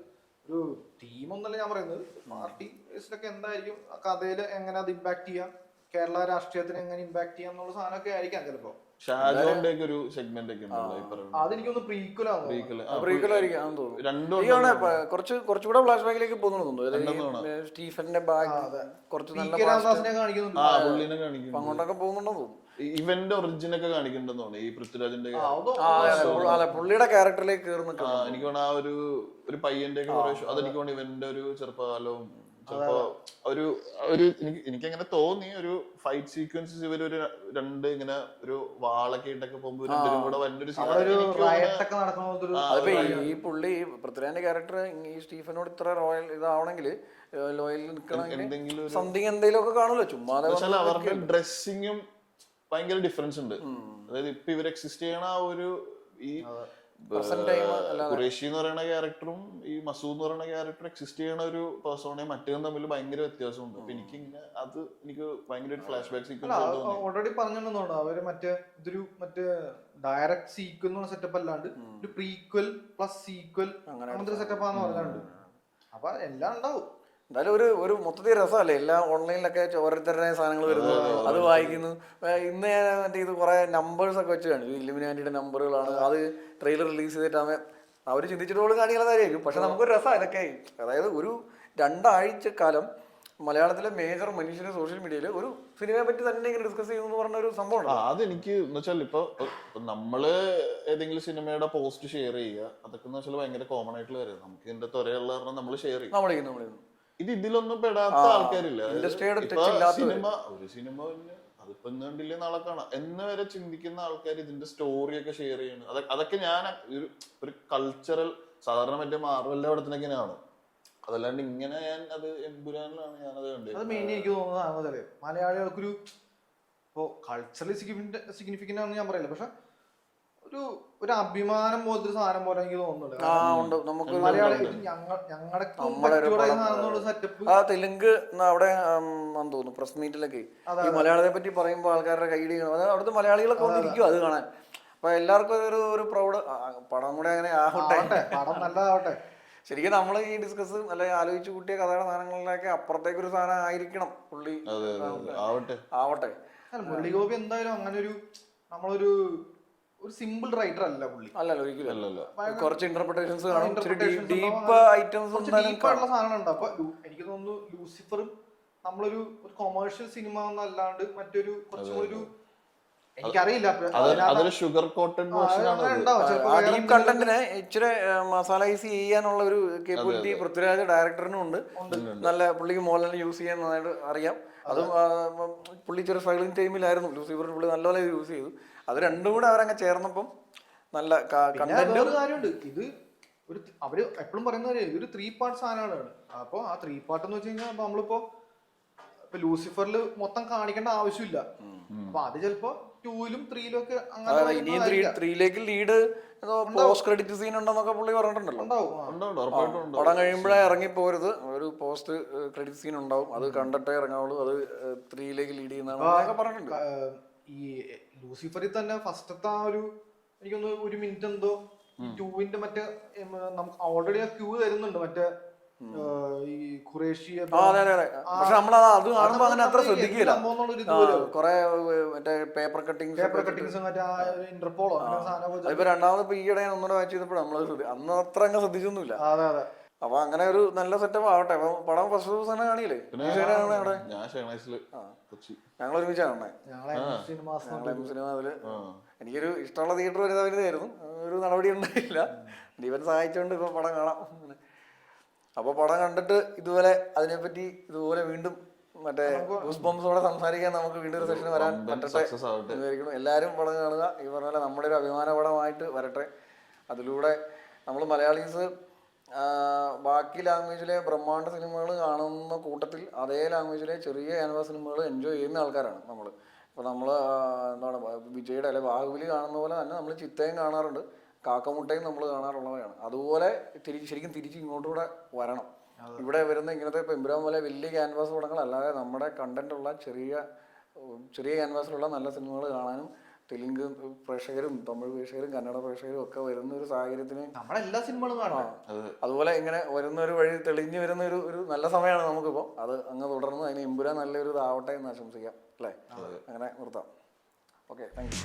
Speaker 2: ഒരു തീമൊന്നല്ല ഞാൻ പറയുന്നത്, പാർട്ടി ബേസിലൊക്കെ എന്തായിരിക്കും കഥയിൽ എങ്ങനെ അത് ഇമ്പാക്ട് ചെയ്യാം, കേരള രാഷ്ട്രീയത്തിന് എങ്ങനെ ഇമ്പാക്ട് ചെയ്യാം എന്നുള്ള സാധനമൊക്കെ ആയിരിക്കാം ചിലപ്പോ.
Speaker 3: ഷാജോന്റെ ഒക്കെ ഒരു സെഗ്മെന്റ് ഒക്കെ ഉണ്ടല്ലോ ഈ പറയുന്നത്
Speaker 2: അതെനിക്കൊന്ന് പ്രീക്വലാണോ
Speaker 1: പ്രീക്വലായിരിക്കും ആണെന്ന് തോന്നുന്നു.
Speaker 3: രണ്ടും
Speaker 1: ഇതാണ് കുറച്ചുകൂടെ ഫ്ലാഷ് ബാക്കിലേക്ക് പോകുന്നു സ്റ്റീഫന്റെ ബാഗ് കുറച്ച് നല്ല
Speaker 2: രാമദാസിനെ കാണിക്കുന്നുണ്ട്.
Speaker 3: പുള്ളിനെ കാണിക്കുന്നു
Speaker 1: അങ്ങോട്ടൊക്കെ പോകുന്നുണ്ടോ തോന്നുന്നു.
Speaker 3: ഇവന്റെ ഒറിജിൻ ഒക്കെ കാണിക്കുന്നുണ്ടെന്ന് തോന്നുന്നു ഈ പൃഥ്വിരാജിന്റെ
Speaker 1: അതെ പുള്ളിയുടെ ക്യാരക്ടറിലേക്ക് കയറുന്ന
Speaker 3: എനിക്ക് തോന്നുന്നു ആ ഒരു പയ്യന്റെ ഒക്കെ കുറെ അതെനിക്ക് തോന്നുന്നു ഇവന്റെ ഒരു ചെറുപ്പകാലവും ചിലപ്പോ എനിക്ക് അങ്ങനെ തോന്നി ഒരു ഫൈറ്റ് സീക്വൻസസ് ഇവരൊരു രണ്ട് ഇങ്ങനെ ഒരു വാളൊക്കെ ഇട്ടൊക്കെ പോകുമ്പോ രണ്ടുപേരും കൂടെ വലിയൊരു
Speaker 1: അതിപ്പോ ഈ പുള്ളി പൃഥ്വിരാജിന്റെ ക്യാരക്ടർ ഈ സ്റ്റീഫനോട് ഇത്ര റോയൽ ഇതാവണമെങ്കിൽ ലോയൽ നിൽക്കണമെങ്കിൽ സംതിങ് എന്തെങ്കിലും ഒക്കെ കാണുമല്ലോ ചുമ്മാ.
Speaker 3: അവരുടെ ഡ്രസ്സിങ്ങും ഭയങ്കര ഡിഫറൻസ് ഉണ്ട്. അതായത് ഇപ്പൊ ഇവർ എക്സിസ്റ്റ് ചെയ്യണ ആ ഒരു ഈ ഖുറേഷി എന്ന് പറയുന്ന ക്യാരക്ടറും ഈ മസൂദ് എന്ന് പറയുന്ന ക്യാരക്ടർ എക്സിസ്റ്റ് ചെയ്യണ ഒരു പേഴ്സണയും മറ്റേതും തമ്മിൽ ഭയങ്കര വ്യത്യാസമുണ്ട്. അപ്പൊ എനിക്ക് ഭയങ്കര ഒരു ഫ്ലാഷ് ബാക്ക് സീക്വൻസ്
Speaker 2: ഓൾറെഡി പറഞ്ഞിട്ടുണ്ടോ അവര് മറ്റേ ഡയറക്ട് സീക്വൽ സെറ്റപ്പ് അല്ലാണ്ട് ഒരു പ്രീക്വൽ പ്ലസ് സീക്വൽ അങ്ങനത്തെ സെറ്റപ്പ് ആണെന്ന് പറഞ്ഞിട്ടുണ്ട്. അപ്പൊ എല്ലാം ഉണ്ടാവും.
Speaker 1: എന്തായാലും ഒരു മൊത്തത്തിൽ രസമല്ലേ എല്ലാം ഓൺലൈനിലൊക്കെ ഓരോരുത്തരുടെ സാധനങ്ങൾ വരുന്നു അത് വായിക്കുന്നു. ഇന്ന് ഞാൻ മറ്റേ ഇത് കുറെ നമ്പേഴ്സ് ഒക്കെ വെച്ച് കാണിച്ചു ഇലുമിനാറ്റിയുടെ നമ്പറുകളാണ് അത് ട്രെയിലർ റിലീസ് ചെയ്തിട്ടാകുമ്പോൾ അവർ ചിന്തിച്ചിട്ടുള്ള കാണികളതായിരിക്കും. പക്ഷെ നമുക്കൊരു രസം ഇതൊക്കെ അതായത് ഒരു 2 ആഴ്ച കാലം മലയാളത്തിലെ മേജർ മനുഷ്യന് സോഷ്യൽ മീഡിയയിൽ ഒരു സിനിമയെ പറ്റി തന്നെ ഇങ്ങനെ ഡിസ്കസ് ചെയ്യുന്നു പറഞ്ഞ ഒരു സംഭവം.
Speaker 3: അതെനിക്ക് എന്ന് വെച്ചാൽ ഇപ്പൊ നമ്മള് ഏതെങ്കിലും സിനിമയുടെ പോസ്റ്റ് ഷെയർ ചെയ്യുക അതൊക്കെ എന്ന് വെച്ചാൽ ഭയങ്കര കോമൺ ആയിട്ടുള്ള കാര്യം. നമുക്ക് ഇതിന്റെ ത്വരയുള്ള കാരണം നമ്മൾ ഷെയർ ചെയ്യും. ഇതിലൊന്നും പെടാത്ത ആൾക്കാരില്ല. ഒരു സിനിമ അതിപ്പോ ഇന്ന് കണ്ടില്ലേ നാളെ കാണാം എന്ന് വരെ ചിന്തിക്കുന്ന ആൾക്കാർ ഇതിന്റെ സ്റ്റോറി ഒക്കെ ഷെയർ ചെയ്യണം. അതൊക്കെ ഞാൻ ഒരു കൾച്ചറൽ സാധാരണ മറ്റേ മാർവലിന്റെ പടത്തിനൊക്കെ കാണും. അതല്ലാണ്ട് ഇങ്ങനെ ഞാൻ അത് എമ്പുരാനിലാണ് ഞാനത് കണ്ടത്.
Speaker 2: അത് മെയിൻ എനിക്ക് തോന്നുന്നത് മലയാളികൾക്കൊരു ഇപ്പോ കൾച്ചറലി സിഗ്നിഫിക്കന്റ് ആണെന്ന് ഞാൻ പറയില്ല, പക്ഷെ ഒരു അഭിമാനം പോലത്തെ ഒരു സാധനം പോലെ എനിക്ക് തോന്നുന്നുണ്ട്. മലയാളി ഞങ്ങളുടെ
Speaker 1: തെലുങ്ക് അവിടെ തോന്നുന്നു പ്രസ് മീറ്റിലൊക്കെ ഈ മലയാളത്തെ പറ്റി പറയുമ്പോൾ ആൾക്കാരുടെ കൈയിടി അവിടുത്തെ മലയാളികളൊക്കെ വന്നിരിക്കും അത് കാണാൻ. അപ്പൊ എല്ലാവർക്കും ഒരു പ്രൗഡ് പടം കൂടെ അങ്ങനെ ആവട്ടെ,
Speaker 2: പടം നല്ലതാവട്ടെ.
Speaker 1: ശരിക്കും നമ്മൾ ഈ ഡിസ്കസ് അല്ലെ ആലോചിച്ച് കൂട്ടിയ കഥയുടെ സാധനങ്ങളിലൊക്കെ അപ്പുറത്തേക്ക് ഒരു സാധനം ആയിരിക്കണം പുള്ളി ആവട്ടെ.
Speaker 2: മുരളിഗോപി എന്തായാലും അങ്ങനെ നമ്മളൊരു സിമ്പിൾ റൈറ്റർ അല്ല പുള്ളി.
Speaker 1: അല്ലല്ലോ ഒരിക്കലും. കുറച്ച് ഇന്റർപ്രിട്ടേഷൻസ് കാണും, ഡീപ്പ് ഐറ്റംസ്
Speaker 2: ഡീപ്പായിട്ടുള്ള സാധനം ഉണ്ട്. അപ്പൊ എനിക്ക് തോന്നുന്നു ലൂസിഫറും നമ്മളൊരു കൊമേഴ്ഷ്യൽ സിനിമ എന്നല്ലാണ്ട് മറ്റൊരു കുറച്ചുകൂടി എനിക്കറിയില്ല
Speaker 3: ഷുഗർ കോട്ടഡ്
Speaker 1: ഡീപ് കണ്ടന്റിനെ ഇച്ചിരി മസാലൈസ് ചെയ്യാനുള്ള ഒരു കേപ്പബിലിറ്റി പൃഥ്വിരാജ് ഡയറക്ടറിനും ഉണ്ട്. നല്ല പുള്ളിക്ക് മോഹൻലാലിനെ യൂസ് ചെയ്യാൻ നന്നായിട്ട് അറിയാം. അതും പുള്ളി ചെറിയ സ്ട്രഗ്ലിംഗ് ടൈമിലായിരുന്നു ലൂസിഫർ പുള്ളി നല്ലപോലെ യൂസ് ചെയ്തു. അത് രണ്ടും കൂടെ അവരങ്ങ് ചേർന്നപ്പം നല്ല
Speaker 2: കാര്യമുണ്ട്. ഇത് അവര് എപ്പോഴും പറയുന്ന ഒരു 3 പാർട്ട് സാധനമാണ്. അപ്പൊ ആ 3 പാർട്ട് എന്ന് വെച്ച് കഴിഞ്ഞാൽ നമ്മളിപ്പോ ലൂസിഫറിൽ മൊത്തം കാണിക്കേണ്ട ആവശ്യമില്ല. അപ്പൊ അത് ചിലപ്പോ 2ലും 3ലും ഒക്കെ
Speaker 1: ത്രീയിലേക്ക് ലീഡ് പോസ്റ്റ് ക്രെഡിറ്റ് സീൻ ഉണ്ടെന്നൊക്കെ പുള്ളി പറഞ്ഞിട്ടുണ്ടല്ലോ. പടം കഴിയുമ്പോഴേ ഇറങ്ങിപ്പോരുത്, ഒരു പോസ്റ്റ് ക്രെഡിറ്റ് സീൻ ഉണ്ടാവും, അത് കണ്ടിട്ടേ ഇറങ്ങാവുള്ളൂ, അത് 3ലേക്ക് ലീഡ് ചെയ്യുന്നതാണ് പറഞ്ഞിട്ടുണ്ട്.
Speaker 2: ഈ ലൂസിഫറിൽ തന്നെ ഫസ്റ്റത്തെ ആ എനിക്കൊന്ന് 1 മിനിറ്റ് എന്തോ 2ന്റെ മറ്റേ നമുക്ക് ഓൾറെഡി ആ ക്യൂ തരുന്നുണ്ട് മറ്റേ ഈ ഖുറേഷി.
Speaker 1: പക്ഷെ നമ്മൾ അത് കാണുമ്പോ അങ്ങനെ അത്ര ശ്രദ്ധിക്കില്ല. കൊറേ മറ്റേ പേപ്പർ കട്ടിങ്സ്
Speaker 2: ഇന്റർപോളോ
Speaker 1: ഇപ്പൊ രണ്ടാമത് ഇപ്പൊ ഈയിടെ ഒന്നുകൂടെ വായിച്ച് ചെയ്തപ്പോഴും നമ്മള് അന്ന് അത്ര അങ്ങ് ശ്രദ്ധിച്ചൊന്നുമില്ല. അപ്പൊ അങ്ങനെ ഒരു നല്ല സെറ്റപ്പ് ആവട്ടെ. അപ്പൊ പടം ഫസ്റ്റ് ദിവസം തന്നെ കാണിയില്ലേ? ഞങ്ങൾ ഒരുമിച്ചാണ് സിനിമ. എനിക്കൊരു ഇഷ്ടമുള്ള തിയേറ്റർ വരുന്നതായിരുന്നു, ഒരു നടപടി ഉണ്ടായില്ല. ഇവൻ സഹായിച്ചോണ്ട് ഇപ്പൊ പടം കാണാം. അപ്പൊ പടം കണ്ടിട്ട് ഇതുപോലെ അതിനെപ്പറ്റി ഇതുപോലെ വീണ്ടും മറ്റേ ഗൂസ് ബംസോടെ സംസാരിക്കാൻ നമുക്ക് വീണ്ടും ഒരു സെഷൻ വരാൻ പറ്റട്ടെ. എല്ലാവരും പടം കാണുക. ഈ പറഞ്ഞ പോലെ നമ്മുടെ ഒരു അഭിമാന പടമായിട്ട് വരട്ടെ. അതിലൂടെ നമ്മൾ മലയാളീസ് ബാക്കി ലാംഗ്വേജിലെ ബ്രഹ്മാണ്ഡ സിനിമകൾ കാണുന്ന കൂട്ടത്തിൽ അതേ ലാംഗ്വേജിലെ ചെറിയ ക്യാൻവാസ് സിനിമകൾ എൻജോയ് ചെയ്യുന്ന ആൾക്കാരാണ് നമ്മൾ. ഇപ്പോൾ നമ്മൾ എന്താണ് വിജയുടെ അല്ലെ ബാഹുബലി കാണുന്ന പോലെ തന്നെ നമ്മൾ ചിത്തയും കാണാറുണ്ട്, കാക്കമുട്ടയും നമ്മൾ കാണാറുള്ളവരാണ്. അതുപോലെ ശരിക്കും തിരിച്ച് ഇങ്ങോട്ടുകൂടെ വരണം. ഇവിടെ വരുന്ന ഇങ്ങനത്തെ ഇപ്പം എമ്പുരാൻ പോലെ വലിയ ക്യാൻവാസ് പടങ്ങൾ അല്ലാതെ നമ്മുടെ കണ്ടന്റുള്ള ചെറിയ ക്യാൻവാസിലുള്ള നല്ല സിനിമകൾ കാണാനും തെലുങ്ക് പ്രേക്ഷകരും തമിഴ് പ്രേക്ഷകരും കന്നഡ പ്രേക്ഷകരും ഒക്കെ വരുന്ന ഒരു സാഹചര്യത്തിന്
Speaker 2: നമ്മളെല്ലാ സിനിമകളും കാണാം.
Speaker 1: അതുപോലെ ഇങ്ങനെ വരുന്ന ഒരു വഴി തെളിഞ്ഞു വരുന്ന ഒരു നല്ല സമയമാണ് നമുക്കിപ്പോൾ. അത് അങ്ങ് തുടർന്ന് അതിന് എമ്പുരാൻ നല്ലൊരു ഇതാവട്ടെ എന്ന് ആശംസിക്കാം അല്ലേ? അങ്ങനെ നിർത്താം. Okay, thank you.